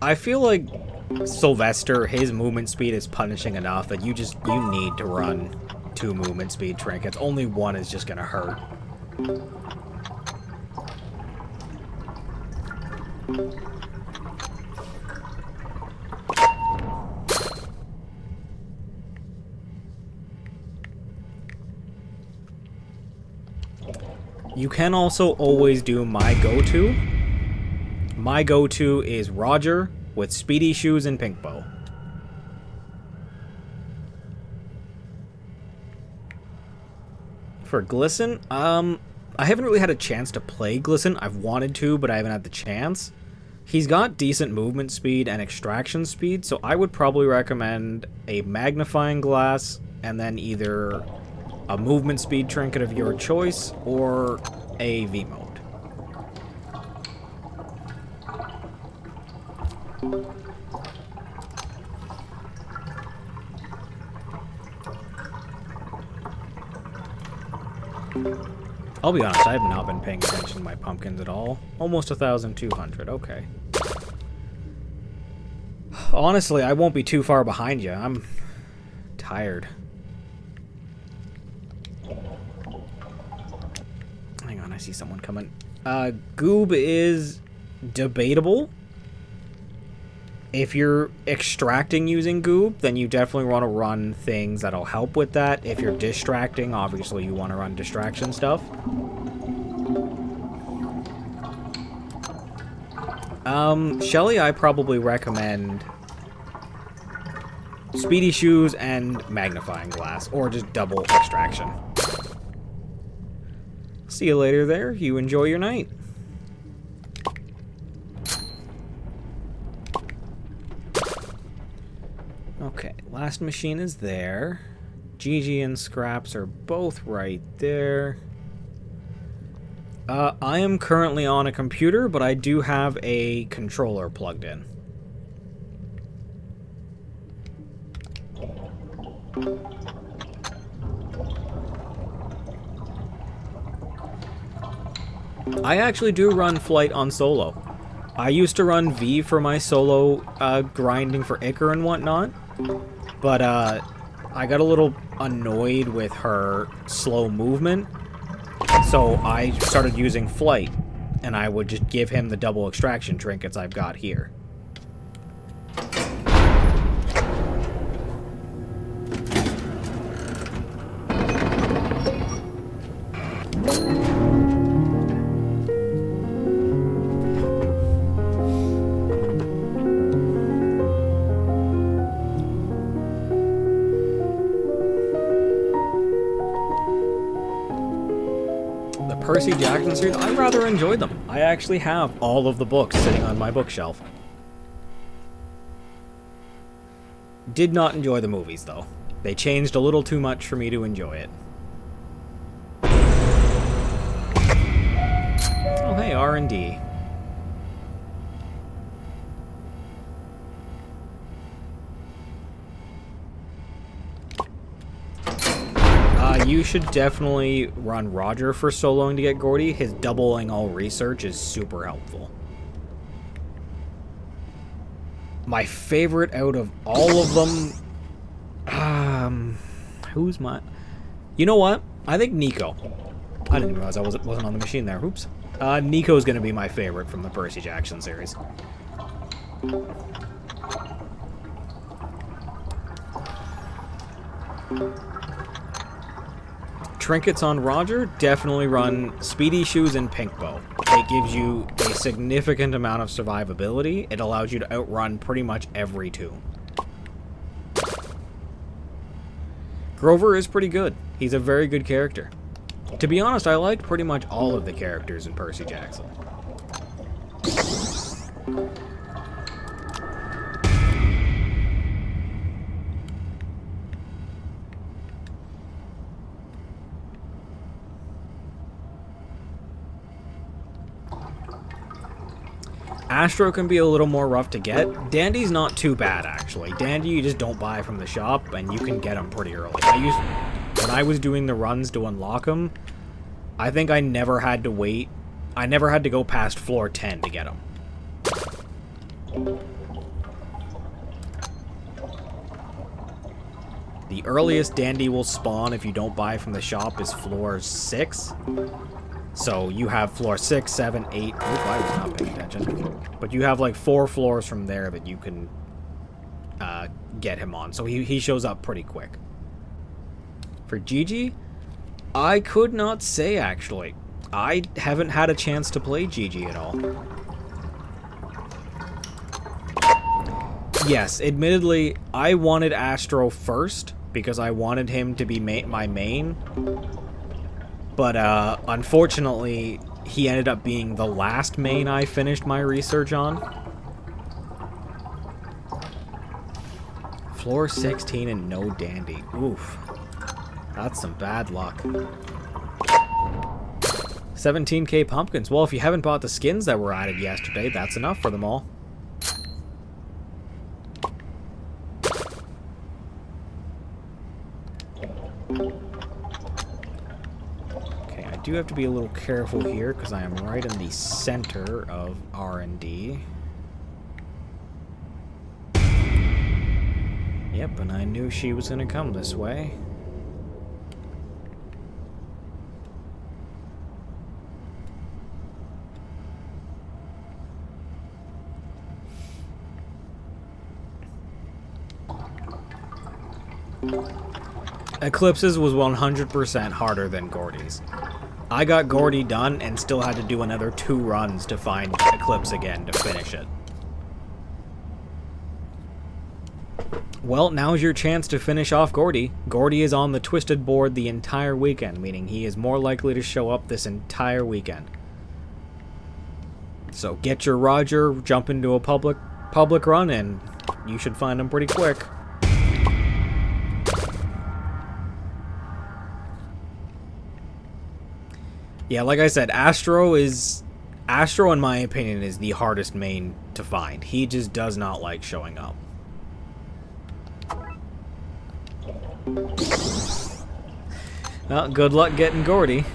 I feel like Sylvester, his movement speed is punishing enough that you need to run 2 movement speed trinkets. Only one is just gonna hurt. You can also always do my go-to. My go-to is Roger with Speedy Shoes and Pink Bow. For Glisten, I haven't really had a chance to play Glisten. I've wanted to, but I haven't had the chance. He's got decent movement speed and extraction speed, so I would probably recommend a magnifying glass and then either a movement speed trinket of your choice or a V-mode. I'll be honest, I have not been paying attention to my pumpkins at all. Almost 1,200, okay. Honestly, I won't be too far behind you. I'm tired. Hang on, I see someone coming. Goob is debatable. If you're extracting using Goob, then you definitely want to run things that'll help with that. If you're distracting, obviously you want to run distraction stuff. Shelly, I probably recommend Speedy Shoes and Magnifying Glass, or just double extraction. See you later there. You enjoy your night. Okay, last machine is there. Gigi and Scraps are both right there. I am currently on a computer, but I do have a controller plugged in. I actually do run Flight on solo. I used to run V for my solo grinding for Icar and whatnot, but I got a little annoyed with her slow movement, so I started using Flight, and I would just give him the double extraction trinkets I've got here. Percy Jackson series, I rather enjoyed them. I actually have all of the books sitting on my bookshelf. Did not enjoy the movies, though. They changed a little too much for me to enjoy it. Oh, hey, R&D. You should definitely run Roger for soloing to get Gordy. His doubling all research is super helpful. My favorite out of all of them... who's my... You know what? I think Nico. I didn't realize I wasn't on the machine there. Oops. Nico's going to be my favorite from the Percy Jackson series. Trinkets on Roger, definitely run Speedy Shoes and Pink Bow. It gives you a significant amount of survivability. It allows you to outrun pretty much every tomb. Grover is pretty good. He's a very good character. To be honest, I liked pretty much all of the characters in Percy Jackson. Astro can be a little more rough to get. Dandy's not too bad, actually. Dandy, you just don't buy from the shop, and you can get him pretty early. When I was doing the runs to unlock him, I think I never had to wait. I never had to go past floor 10 to get him. The earliest Dandy will spawn if you don't buy from the shop is floor 6. So you have floor 6, 7, 8. Oop, I was not paying attention. But you have like 4 floors from there that you can get him on. So he shows up pretty quick. For Gigi, I could not say actually. I haven't had a chance to play Gigi at all. Yes, admittedly, I wanted Astro first because I wanted him to be my main. But unfortunately, he ended up being the last main I finished my research on. Floor 16 and no Dandy. Oof. That's some bad luck. 17k pumpkins. Well, if you haven't bought the skins that were added yesterday, that's enough for them all. I do have to be a little careful here because I am right in the center of R&D. Yep, and I knew she was going to come this way. Eclipse's was 100% harder than Gordy's. I got Gordy done and still had to do another 2 runs to find Eclipse again to finish it. Well, now's your chance to finish off Gordy. Gordy is on the Twisted board the entire weekend, meaning he is more likely to show up this entire weekend. So get your Roger, jump into a public run, and you should find him pretty quick. Yeah, like I said, Astro in my opinion is the hardest main to find. He just does not like showing up. Well, good luck getting Gordy.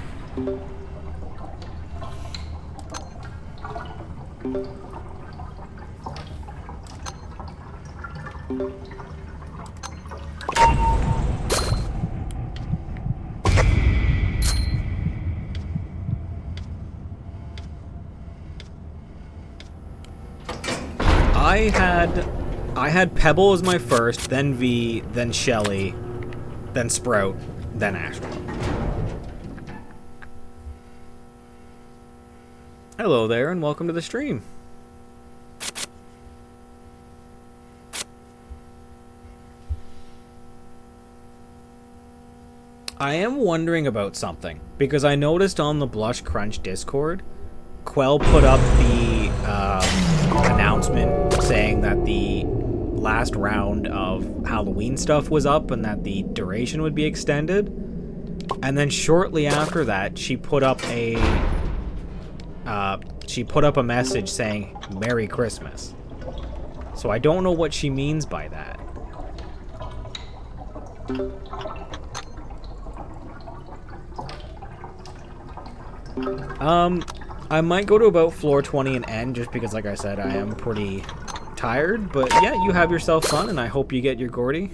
I had Pebble as my first, then V, then Shelly, then Sprout, then Astro. Hello there, and welcome to the stream. I am wondering about something, because I noticed on the Blush Crunch Discord, Quell put up the announcement saying that the last round of Halloween stuff was up and that the duration would be extended. And then shortly after that, she put up a message saying Merry Christmas. So I don't know what she means by that. I might go to about floor 20 and end just because, like I said, I am pretty tired. But yeah, you have yourself fun, and I hope you get your Gordy.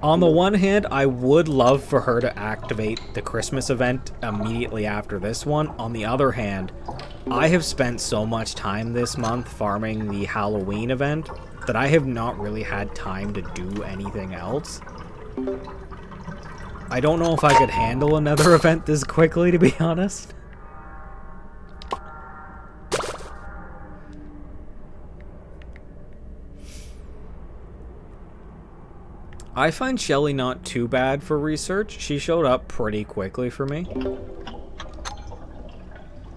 On the one hand, I would love for her to activate the Christmas event immediately after this one. On the other hand, I have spent so much time this month farming the Halloween event that I have not really had time to do anything else. I don't know if I could handle another event this quickly, to be honest. I find Shelly not too bad for research. She showed up pretty quickly for me.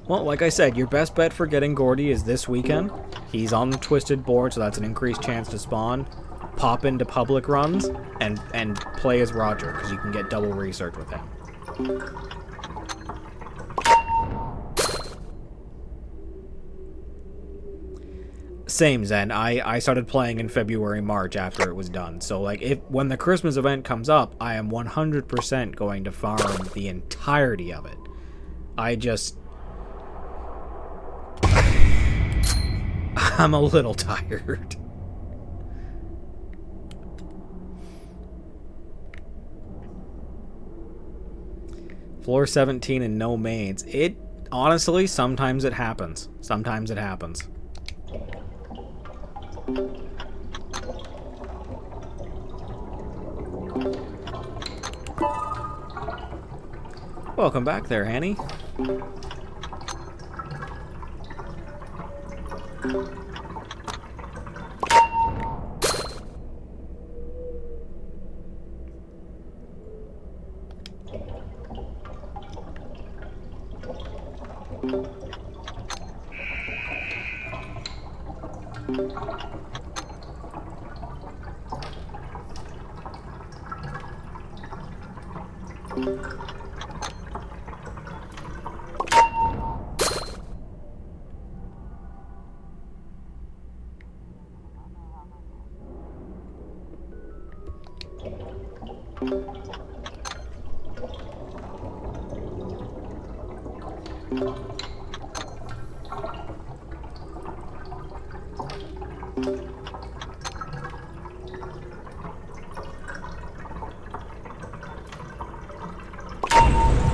Well, like I said, your best bet for getting Gordy is this weekend. He's on the Twisted board, so that's an increased chance to spawn. pop into public runs and play as Roger, because you can get double research with him. Same, Zen. I started playing in February, March after it was done. So, like, when the Christmas event comes up, I am 100% going to farm the entirety of it. I'm a little tired. Floor 17 and no mains. Honestly, sometimes it happens. Sometimes it happens. Welcome back there, Hanny.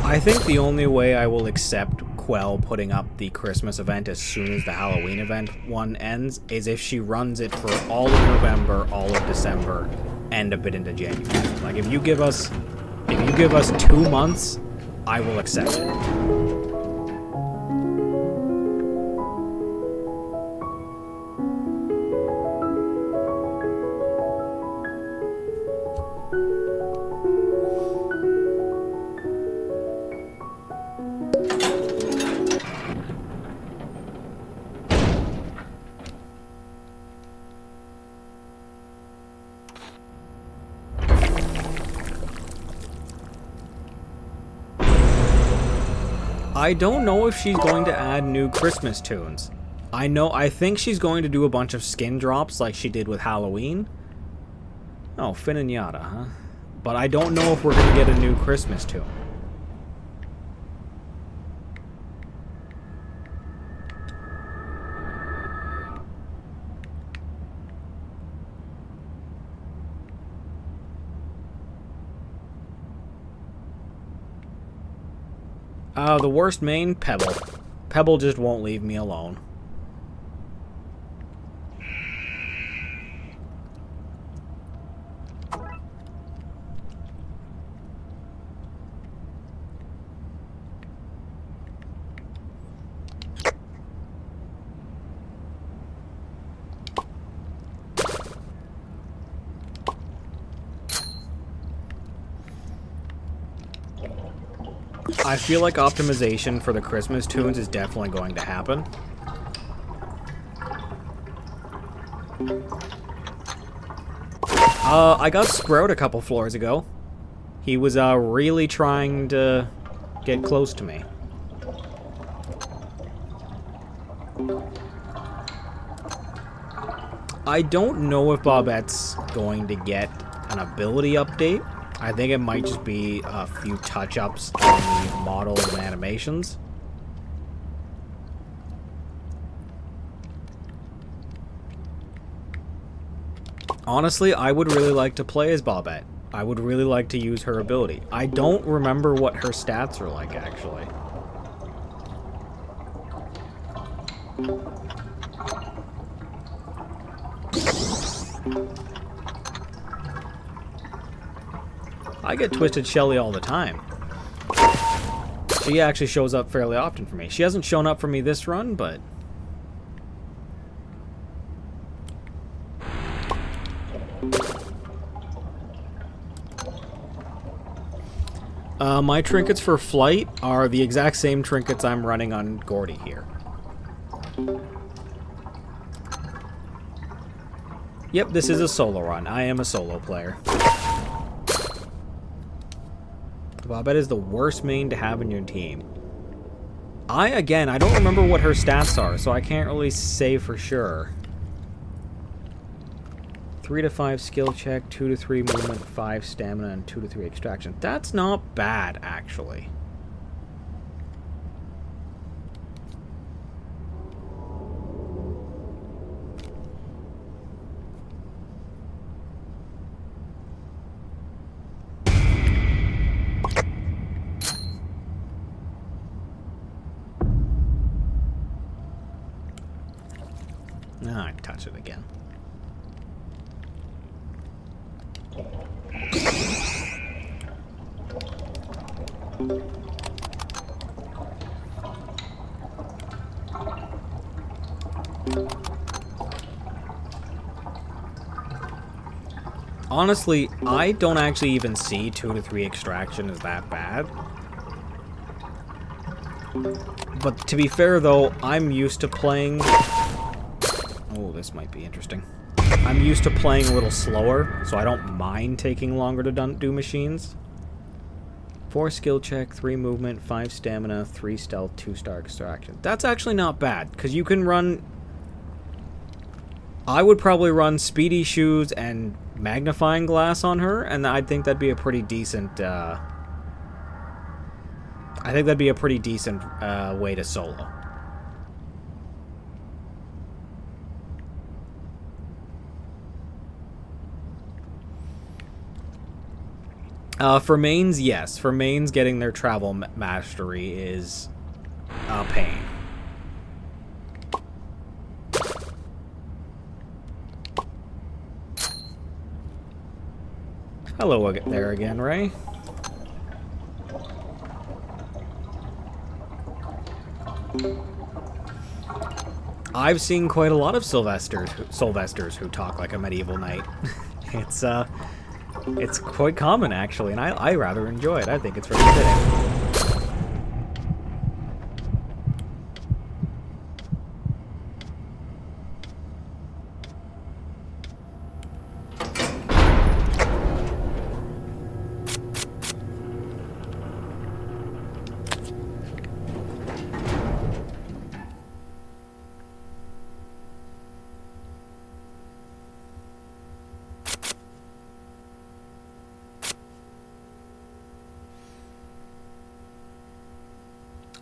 I think the only way I will accept Quell putting up the Christmas event as soon as the Halloween event one ends is if she runs it for all of November, all of December, and a bit into January. Like, if you give us 2 months, I will accept it. I don't know if she's going to add new Christmas tunes. I think she's going to do a bunch of skin drops like she did with Halloween. Oh, Finn and Yada, huh? But I don't know if we're going to get a new Christmas tune. The worst main, Pebble. Pebble just won't leave me alone. I feel like optimization for the Christmas tunes is definitely going to happen. I got Sprout a couple floors ago. He was really trying to get close to me. I don't know if Bobette's going to get an ability update. I think it might just be a few touch-ups on the models and animations. Honestly, I would really like to play as Bobette. I would really like to use her ability. I don't remember what her stats are like, actually. I get Twisted Shelly all the time. She actually shows up fairly often for me. She hasn't shown up for me this run, but... my trinkets for flight are the exact same trinkets I'm running on Gordy here. Yep, this is a solo run. I am a solo player. Bobbette is the worst main to have in your team. Again, I don't remember what her stats are, so I can't really say for sure. 3 to 5 skill check, 2 to 3 movement, 5 stamina, and 2 to 3 extraction. That's not bad, actually. I touch it again. Honestly, I don't actually even see 2 to 3 extraction as that bad. But to be fair though, I'm used to playing... Oh, this might be interesting. I'm used to playing a little slower, so I don't mind taking longer to do machines. 4 skill check, 3 movement, 5 stamina, 3 stealth, 2 star extraction. That's actually not bad, because you can run... I would probably run speedy shoes and magnifying glass on her, and I think that'd be a pretty decent... I think that'd be a pretty decent way to solo. For mains, yes. For mains, getting their travel mastery is a pain. Hello there again, Ray. I've seen quite a lot of Sylvesters who talk like a medieval knight. It's quite common, actually, and I rather enjoy it. I think it's very fitting.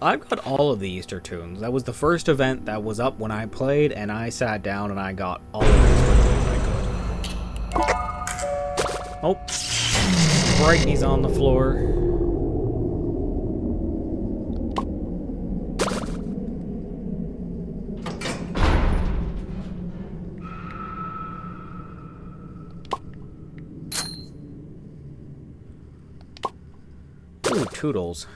I've got all of the Easter tunes. That was the first event that was up when I played, and I sat down and I got all of it as quickly as I could. Oh. Brighty's on the floor. Ooh, Toodles.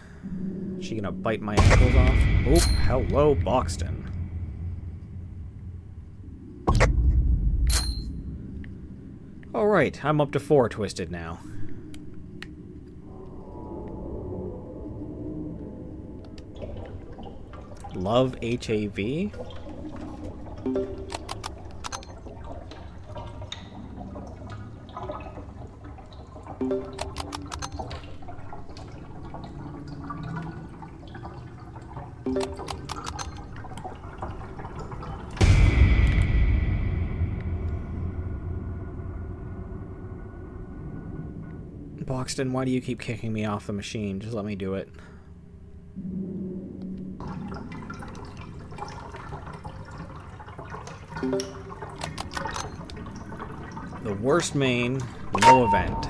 She gonna bite my ankles off? Oh, hello, Boxton. Alright, I'm up to 4 twisted now. Love HAV? Boxton, why do you keep kicking me off the machine? Just let me do it. The worst main, no event.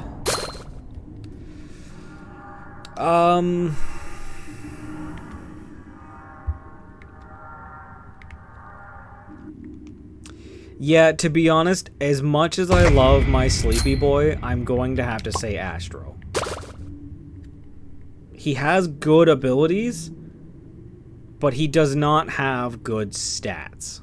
Yeah, to be honest, as much as I love my Sleepy Boy, I'm going to have to say Astro. He has good abilities, but he does not have good stats.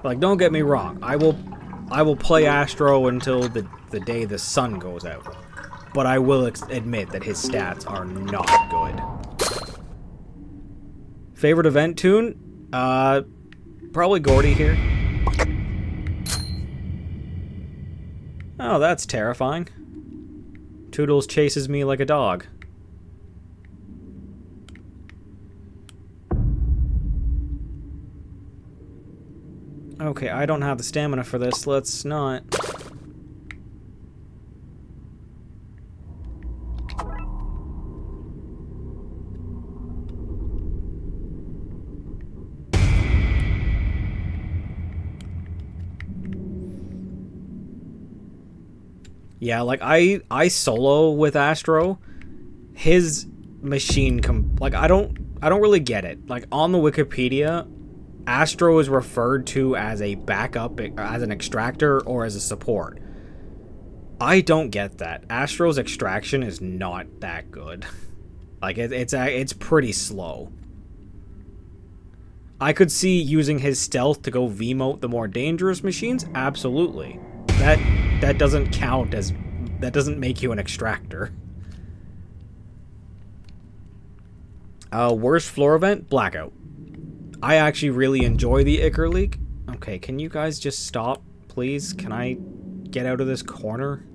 Like, don't get me wrong, I will play Astro until the day the sun goes out. but I will admit that his stats are not good. Favorite event tune? Probably Gordy here. Oh, that's terrifying. Toodles chases me like a dog. Okay, I don't have the stamina for this. Let's not. Yeah, like I solo with Astro. His machine like I don't really get it. Like on the Wikipedia, Astro is referred to as a backup, as an extractor, or as a support. I don't get that. Astro's extraction is not that good. Like it's pretty slow. I could see using his stealth to go V-mote the more dangerous machines. Absolutely. That doesn't count as... That doesn't make you an extractor. Worst floor event? Blackout. I actually really enjoy the Icar Leak. Okay, can you guys just stop, please? Can I get out of this corner?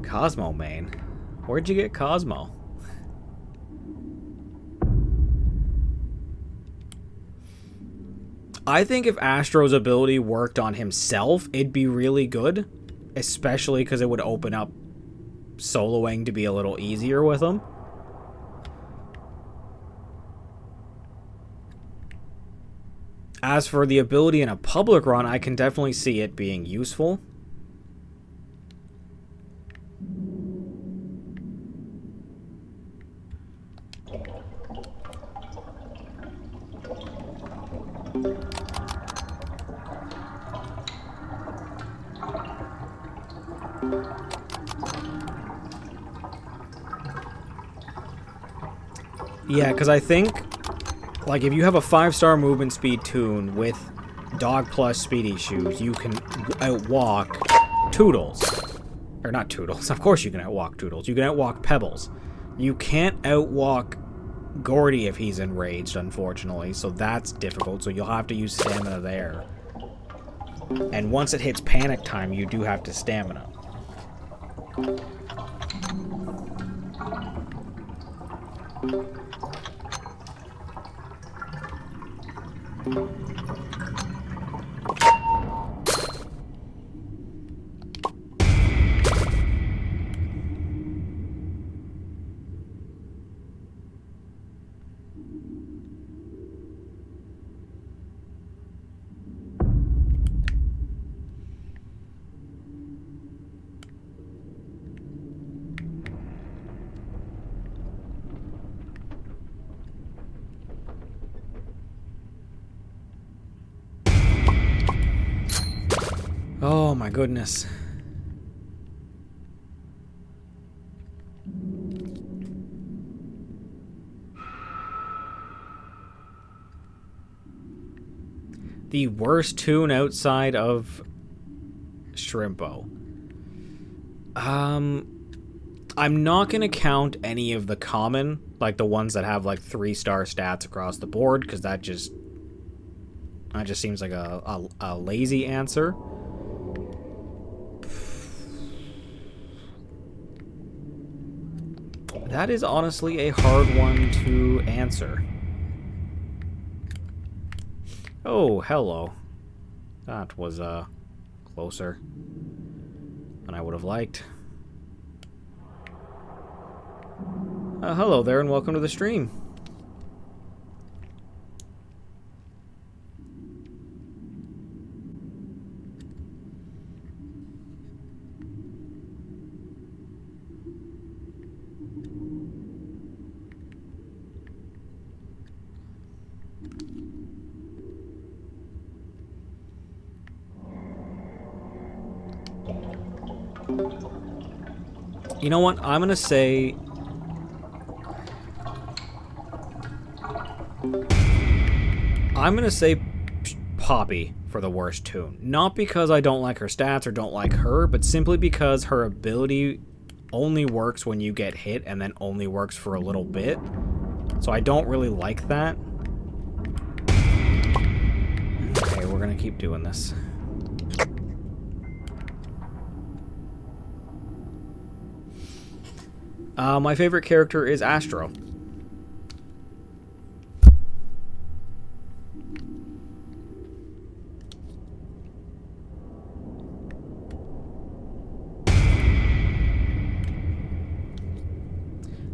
Cosmo main? Where'd you get Cosmo? I think if Astro's ability worked on himself, it'd be really good. Especially because it would open up soloing to be a little easier with him. As for the ability in a public run, I can definitely see it being useful. Yeah, because I think, like, if you have a 5-star movement speed tune with Dog Plus Speedy Shoes, you can outwalk Toodles. Or not Toodles, of course you can outwalk Toodles. You can outwalk Pebbles. You can't outwalk Gordy if he's enraged, unfortunately, so that's difficult, so you'll have to use stamina there. And once it hits panic time, you do have to stamina. Oh my goodness. The worst tune outside of Shrimpo. I'm not going to count any of the common, like the ones that have like 3-star stats across the board, because that just seems like a lazy answer. That is honestly a hard one to answer. Oh, hello. That was, closer than I would have liked. Hello there, and welcome to the stream. You know what? I'm gonna say I'm gonna say Poppy for the worst toon. Not because I don't like her stats or don't like her, but simply because her ability only works when you get hit and then only works for a little bit. So I don't really like that. Okay, we're gonna keep doing this. My favorite character is Astro.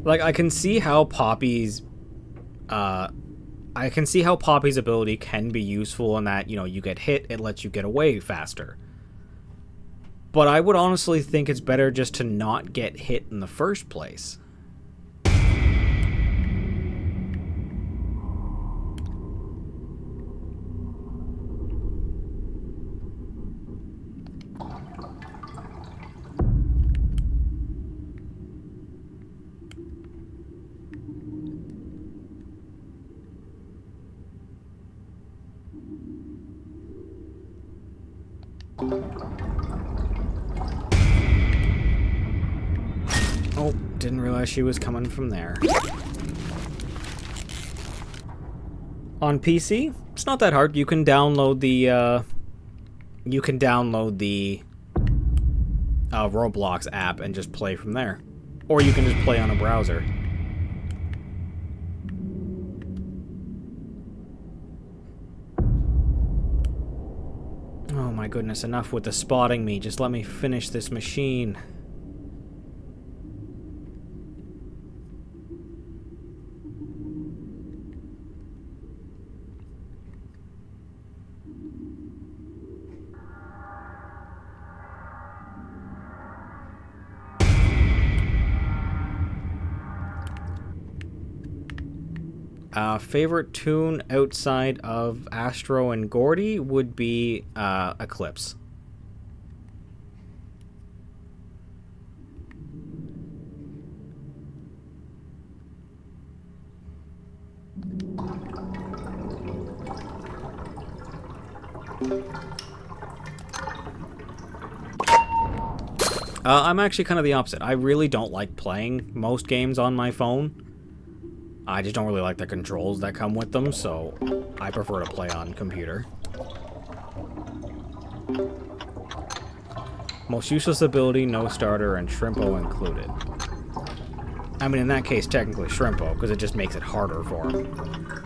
Like, I can see how Poppy's ability can be useful in that, you know, you get hit, it lets you get away faster. But I would honestly think it's better just to not get hit in the first place. Oh, didn't realize she was coming from there. On PC, it's not that hard. You can download the Roblox app and just play from there. Or you can just play on a browser. Oh my goodness, enough with the spotting me. Just let me finish this machine. Favorite toon outside of Astro and Gordy would be Eclipse. I'm actually kind of the opposite. I really don't like playing most games on my phone. I just don't really like the controls that come with them, so I prefer to play on computer. Most useless ability, no starter, and Shrimpo included. I mean, in that case, technically Shrimpo, because it just makes it harder for him.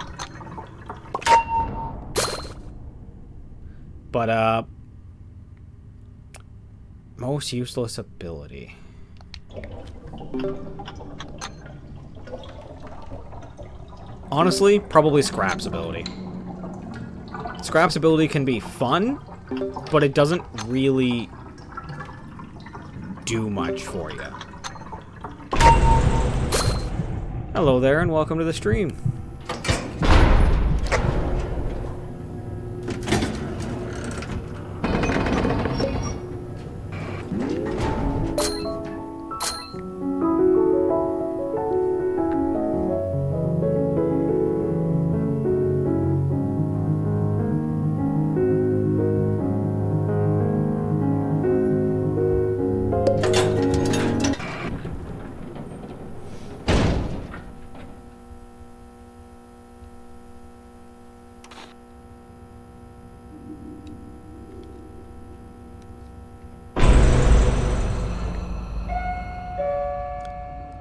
But, most useless ability. Honestly, probably Scrap's ability. Scrap's ability can be fun, but it doesn't really do much for you. Hello there, and welcome to the stream.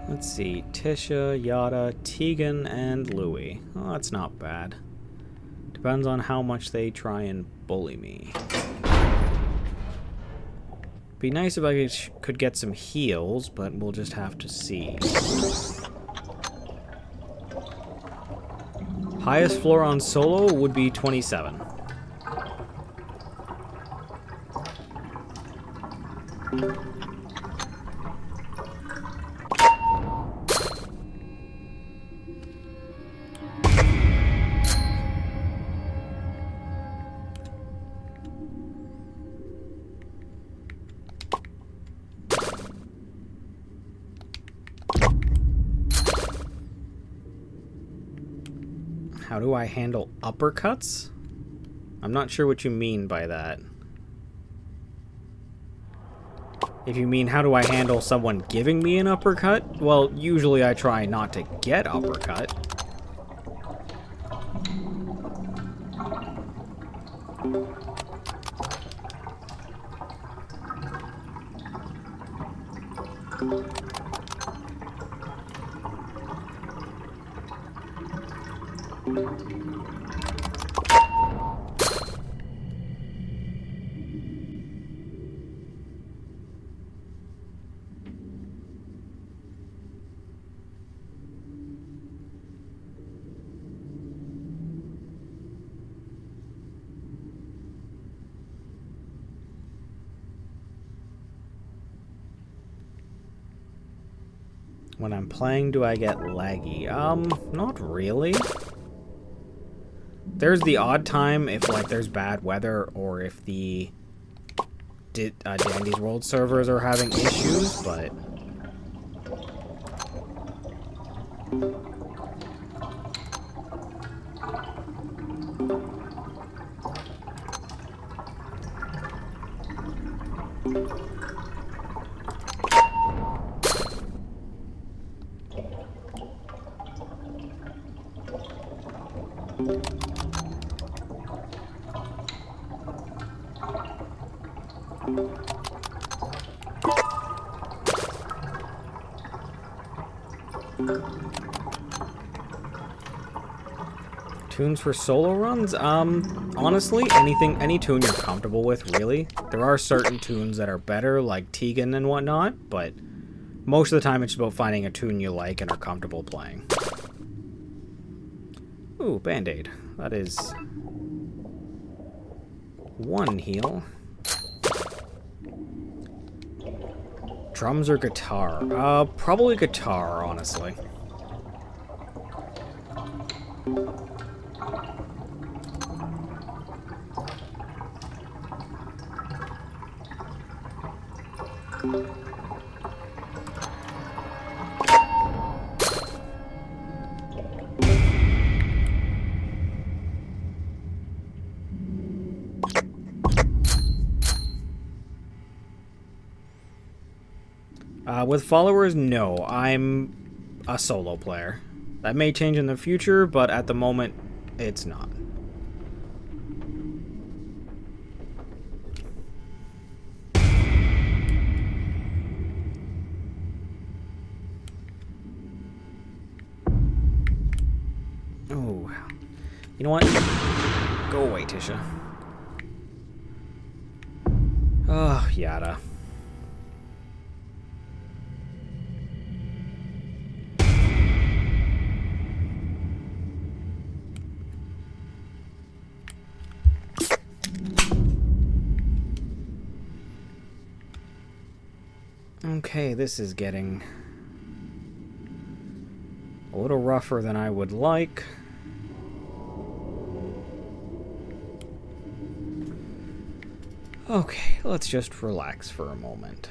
Let's see, Tisha, Yada, Tegan, and Louie. Oh, that's not bad. Depends on how much they try and bully me. Be nice if I could get some heals, but we'll just have to see. Highest floor on solo would be 27. How do I handle uppercuts? I'm not sure what you mean by that. If you mean how do I handle someone giving me an uppercut, well, usually I try not to get uppercut. When I'm playing, do I get laggy? Not really. There's the odd time if, like, there's bad weather or if the Dandy's World servers are having issues, but... Tunes for solo runs? Honestly, any tune you're comfortable with, really. There are certain tunes that are better, like Tegan and whatnot, but most of the time it's about finding a tune you like and are comfortable playing. Ooh, Band-Aid. That is... one heal. Drums or guitar? Probably guitar, honestly. With followers, no. I'm a solo player. That may change in the future, but at the moment, it's not. Oh, you know what? Go away, Tisha. Oh, yada. Okay, this is getting a little rougher than I would like. Okay, let's just relax for a moment.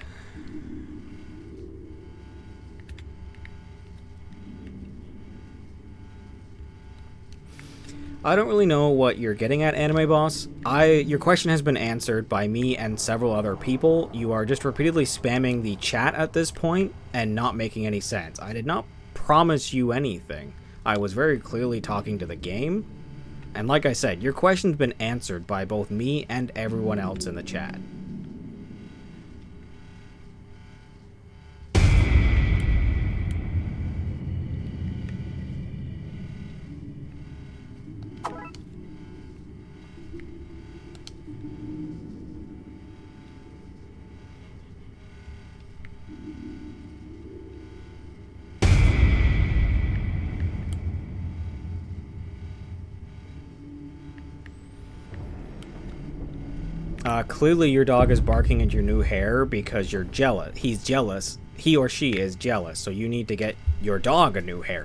I don't really know what you're getting at, Anime Boss. Your question has been answered by me and several other people. You are just repeatedly spamming the chat at this point and not making any sense. I did not promise you anything. I was very clearly talking to the game. And like I said, your question's been answered by both me and everyone else in the chat. Clearly your dog is barking at your new hair because you're jealous. He's jealous. He or she is jealous, so you need to get your dog a new hair.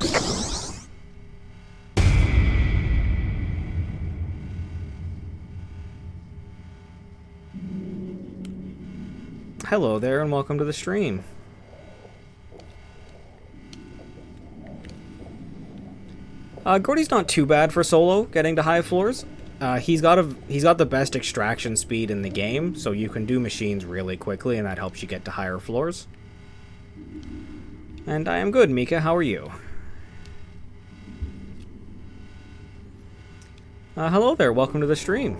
Hello there and welcome to the stream. Gordy's not too bad for solo getting to high floors. He's got the best extraction speed in the game, so you can do machines really quickly, and that helps you get to higher floors. And I am good, Mika. How are you? Hello there. Welcome to the stream.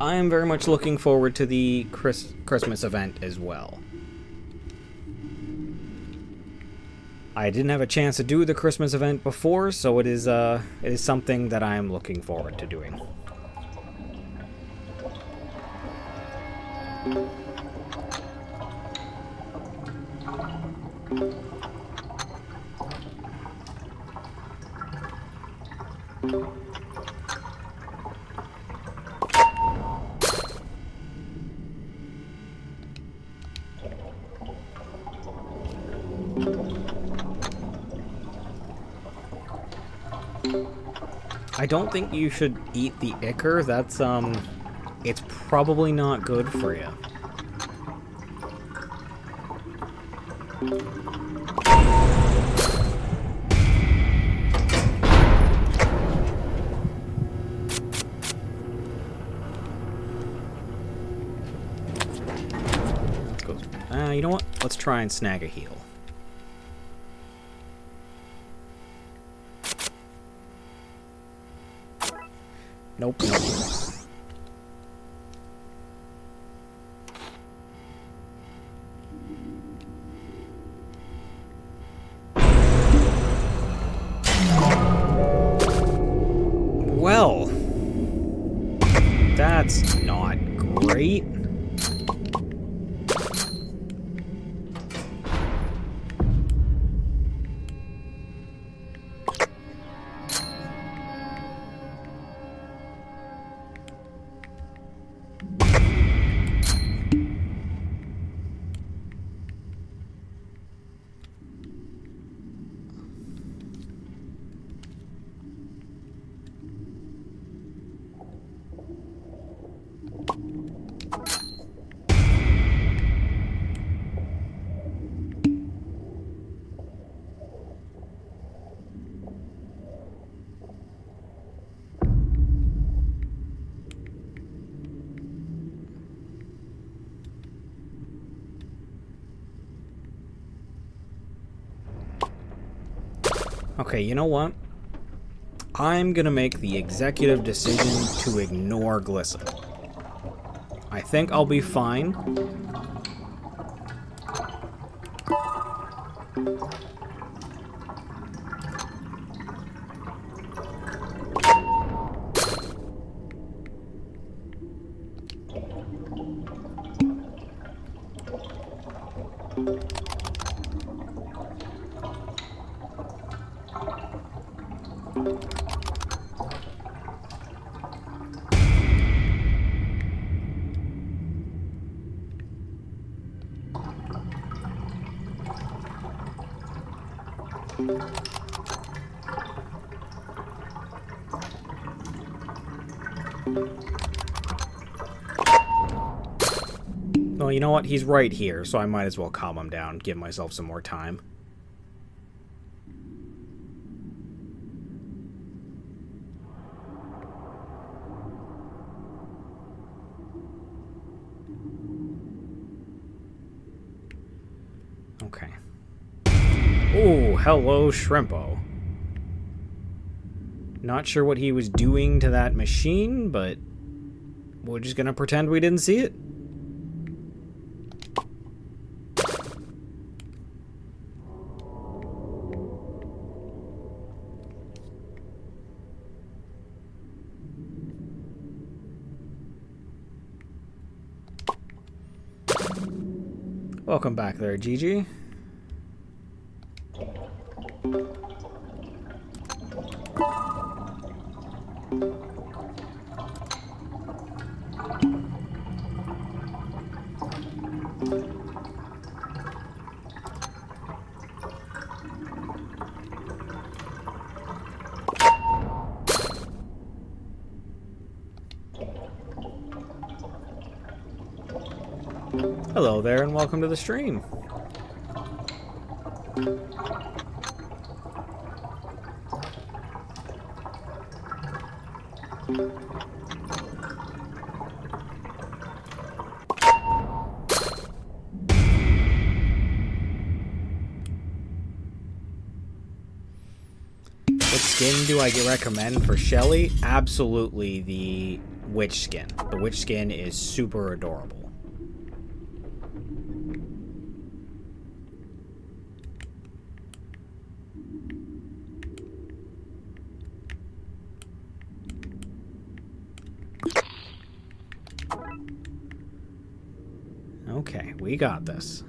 I am very much looking forward to the Christmas event as well. I didn't have a chance to do the Christmas event before, so it is something that I am looking forward to doing. I don't think you should eat the ichor. That's, it's probably not good for you. You know what? Let's try and snag a heal. Nope. Well, that's not great. Okay, you know what? I'm gonna make the executive decision to ignore Glissa. I think I'll be fine. Well, you know what? He's right here, so I might as well calm him down, give myself some more time. Okay. Oh, hello, Shrimpo. Not sure what he was doing to that machine, but we're just gonna pretend we didn't see it. Welcome back there, Gigi. Hello there and welcome to the stream. What skin do I recommend for Shelly? Absolutely the witch skin. The witch skin is super adorable. Okay, we got this.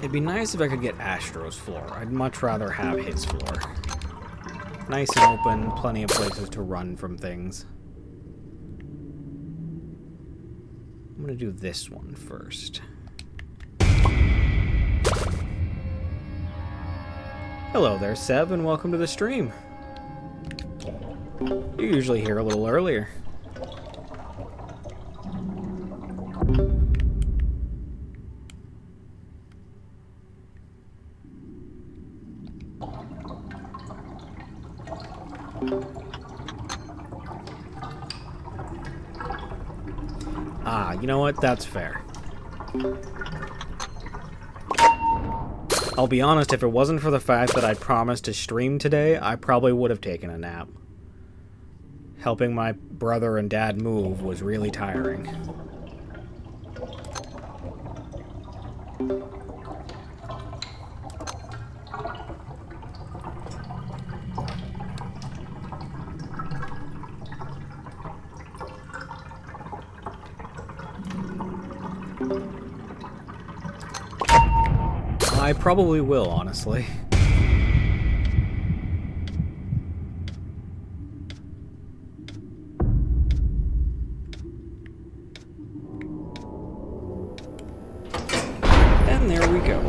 It'd be nice if I could get Astro's floor. I'd much rather have his floor. Nice and open, plenty of places to run from things. I'm gonna do this one first. Hello there, Seb, and welcome to the stream. You're usually here a little earlier. Ah, you know what? That's fair. I'll be honest, if it wasn't for the fact that I promised to stream today, I probably would have taken a nap. Helping my brother and dad move was really tiring. I probably will, honestly. And there we go.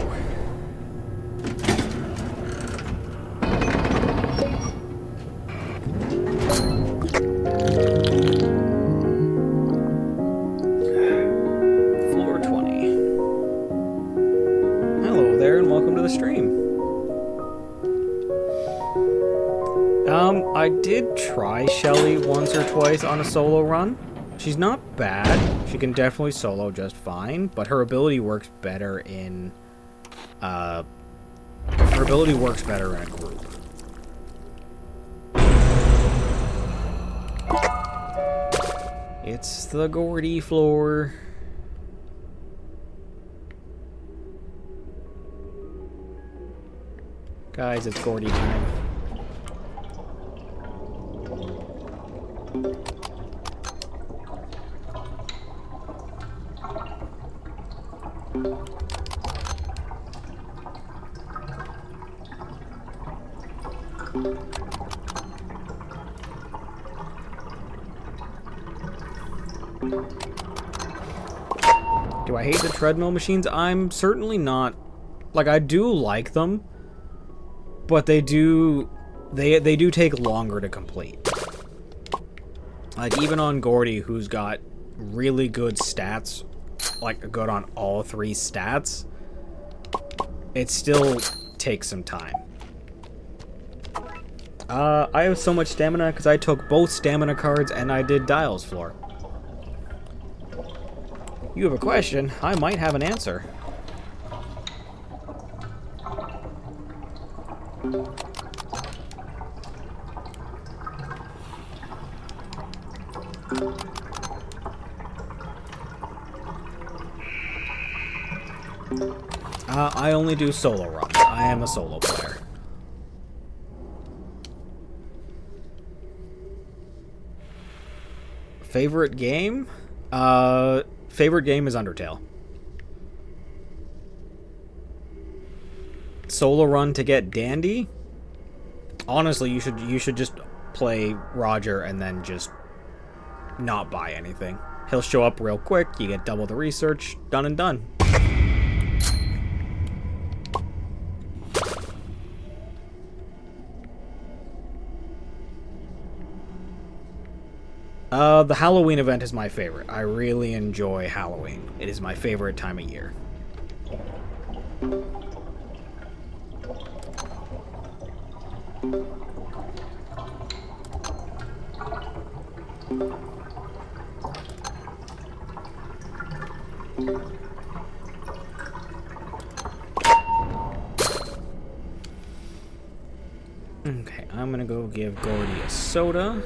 Floor 20. Hello there and welcome to the stream. I did try Shelly once or twice on a solo run. She's not bad. She can definitely solo just fine, but her ability works better in a group. It's the Gordy floor. Guys, it's Gordy time. Do I hate the treadmill machines? I'm certainly not. Like, I do like them, but they do take longer to complete. Like, even on Gordy, who's got really good stats, like good on all three stats, it still takes some time. I have so much stamina because I took both stamina cards and I did Dial's floor. You have a question? I might have an answer. I only do solo runs. I am a solo player. Favorite game? Favorite game is Undertale. Solo run to get Dandy? Honestly, you should just play Roger and then just not buy anything. He'll show up real quick, you get double the research, done and done. The Halloween event is my favorite. I really enjoy Halloween. It is my favorite time of year. Okay, I'm gonna go give Gordy a soda.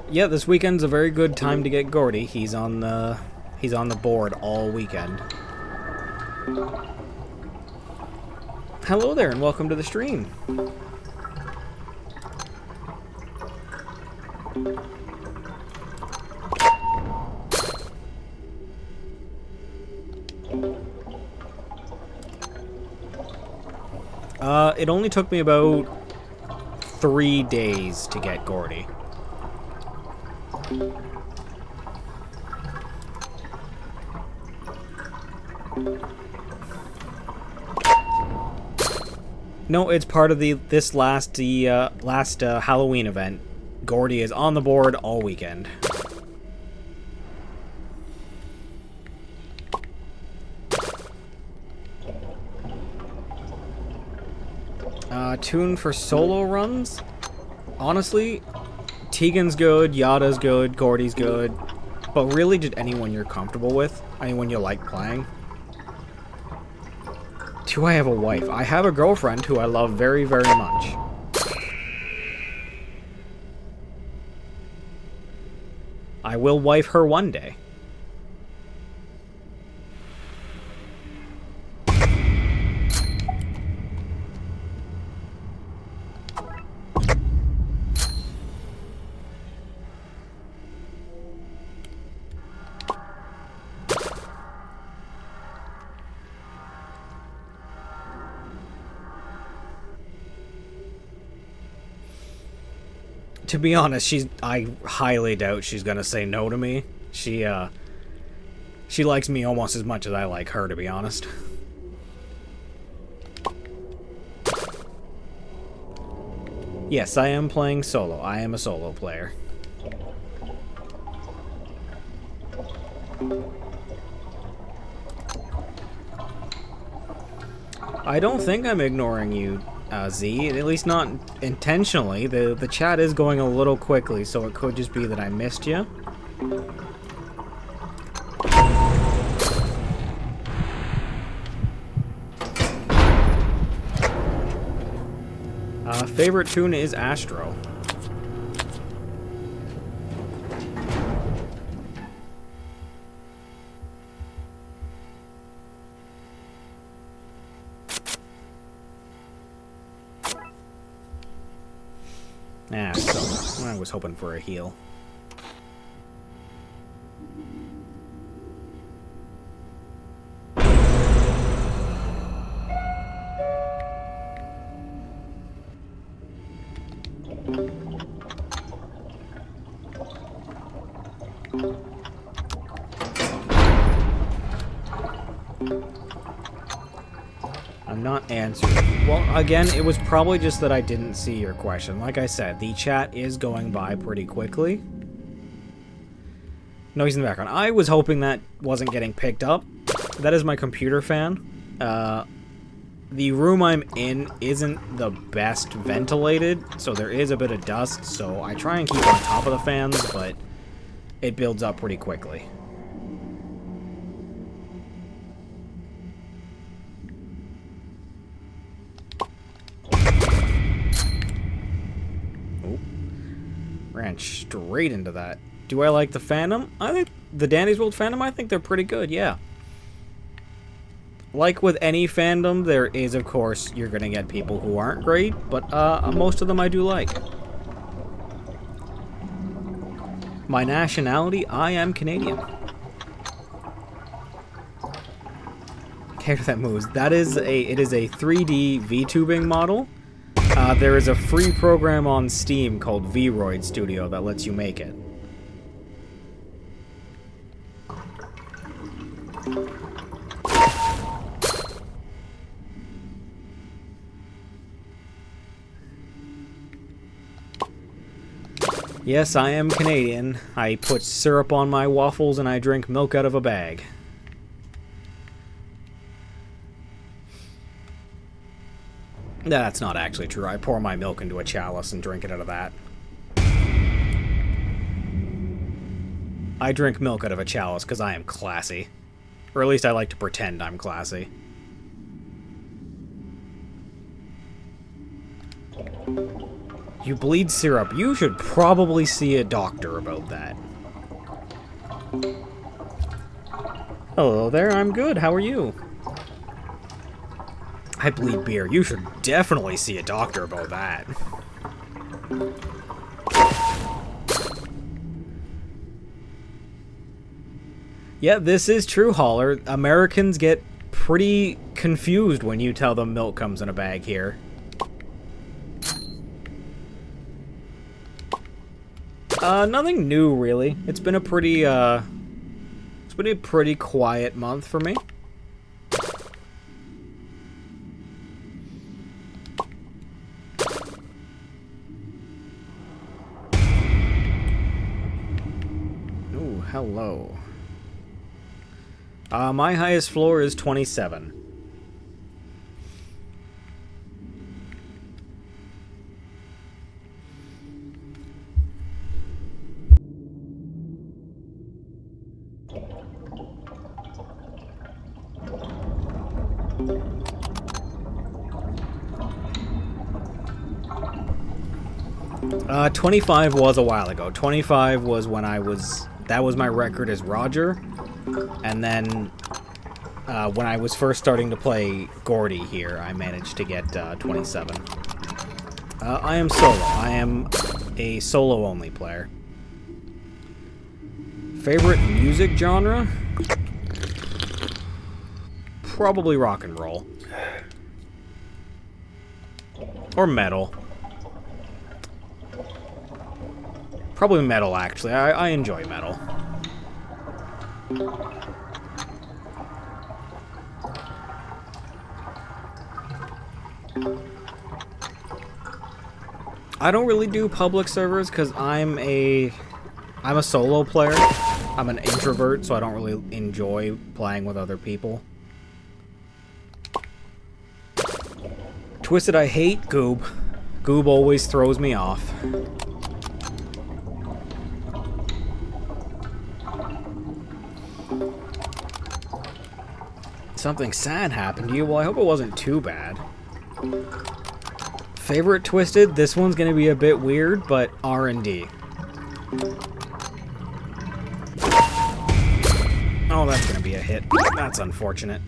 Yeah, this weekend's a very good time to get Gordy. He's on the board all weekend. Hello there and welcome to the stream. It only took me about 3 days to get Gordy. No, it's part of this last Halloween event. Gordy is on the board all weekend. Tune for solo runs? Honestly, Tegan's good, Yada's good, Gordy's good, but really just anyone you're comfortable with, anyone you like playing. Do I have a wife? I have a girlfriend who I love very, very much. I will wife her one day. To be honest, I highly doubt she's gonna say no to me. She likes me almost as much as I like her, to be honest. Yes, I am playing solo. I am a solo player. I don't think I'm ignoring you, Z, at least not intentionally. The chat is going a little quickly, so it could just be that I missed you. Favorite tune is Astro. Ah, so I was hoping for a heal. I'm not answering. Well, again, it was probably just that I didn't see your question. Like I said, the chat is going by pretty quickly. Noise in the background. I was hoping that wasn't getting picked up. That is my computer fan. The room I'm in isn't the best ventilated, so there is a bit of dust, so I try and keep on top of the fans, but it builds up pretty quickly. Ran straight into that. Do I like the Phantom? I think the Danny's World Phantom, I think they're pretty good, yeah. Like with any fandom, there is, of course, you're gonna get people who aren't great, but most of them I do like. My nationality, I am Canadian. Character that moves. It is a 3D VTubing model. There is a free program on Steam called Vroid Studio that lets you make it. Yes, I am Canadian. I put syrup on my waffles and I drink milk out of a bag. That's not actually true. I pour my milk into a chalice and drink it out of that. I drink milk out of a chalice because I am classy. Or at least I like to pretend I'm classy. You bleed syrup. You should probably see a doctor about that. Hello there, I'm good. How are you? I bleed beer. You should definitely see a doctor about that. Yeah, this is true, Holler. Americans get pretty confused when you tell them milk comes in a bag here. Nothing new, really. It's been a pretty quiet month for me. Ooh, hello. My highest floor is 27. Uh, 25 was a while ago. 25 was when that was my record as Roger. And then, when I was first starting to play Gordy here, I managed to get, 27. I am solo. I am a solo-only player. Favorite music genre? Probably rock and roll. Or metal. Probably metal, actually. I enjoy metal. I don't really do public servers because I'm a solo player. I'm an introvert, so I don't really enjoy playing with other people. Twisted, I hate Goob. Goob always throws me off. Something sad happened to you? Well, I hope it wasn't too bad. Favorite Twisted? This one's gonna be a bit weird, but R&D. Oh, that's gonna be a hit. That's unfortunate.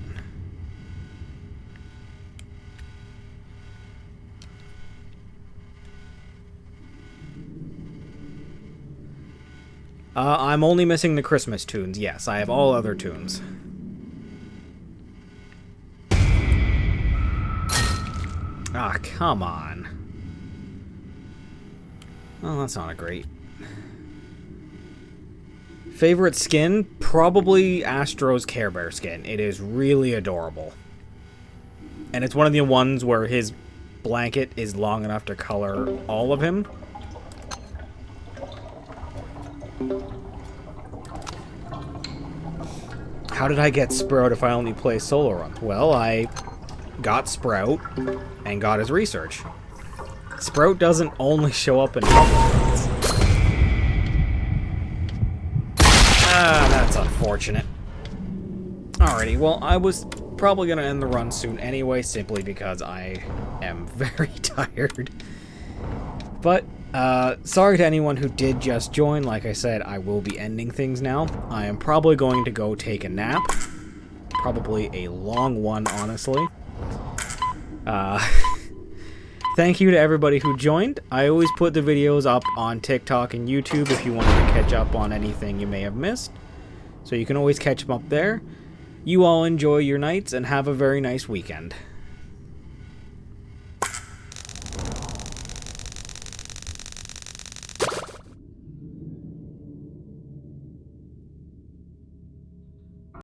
I'm only missing the Christmas tunes. Yes, I have all other tunes. Ah, come on. Oh, that's not a great. Favorite skin? Probably Astro's Care Bear skin. It is really adorable. And it's one of the ones where his blanket is long enough to color all of him. How did I get Sprout if I only play solo runs? Well, I got Sprout and got his research. Sprout doesn't only show up in public runs. Ah, that's unfortunate. Alrighty, well, I was probably going to end the run soon anyway, simply because I am very tired. But Sorry to anyone who did just join. Like I said, I will be ending things now. I am probably going to go take a nap. Probably a long one, honestly. Thank you to everybody who joined. I always put the videos up on TikTok and YouTube if you wanted to catch up on anything you may have missed. So you can always catch them up there. You all enjoy your nights and have a very nice weekend.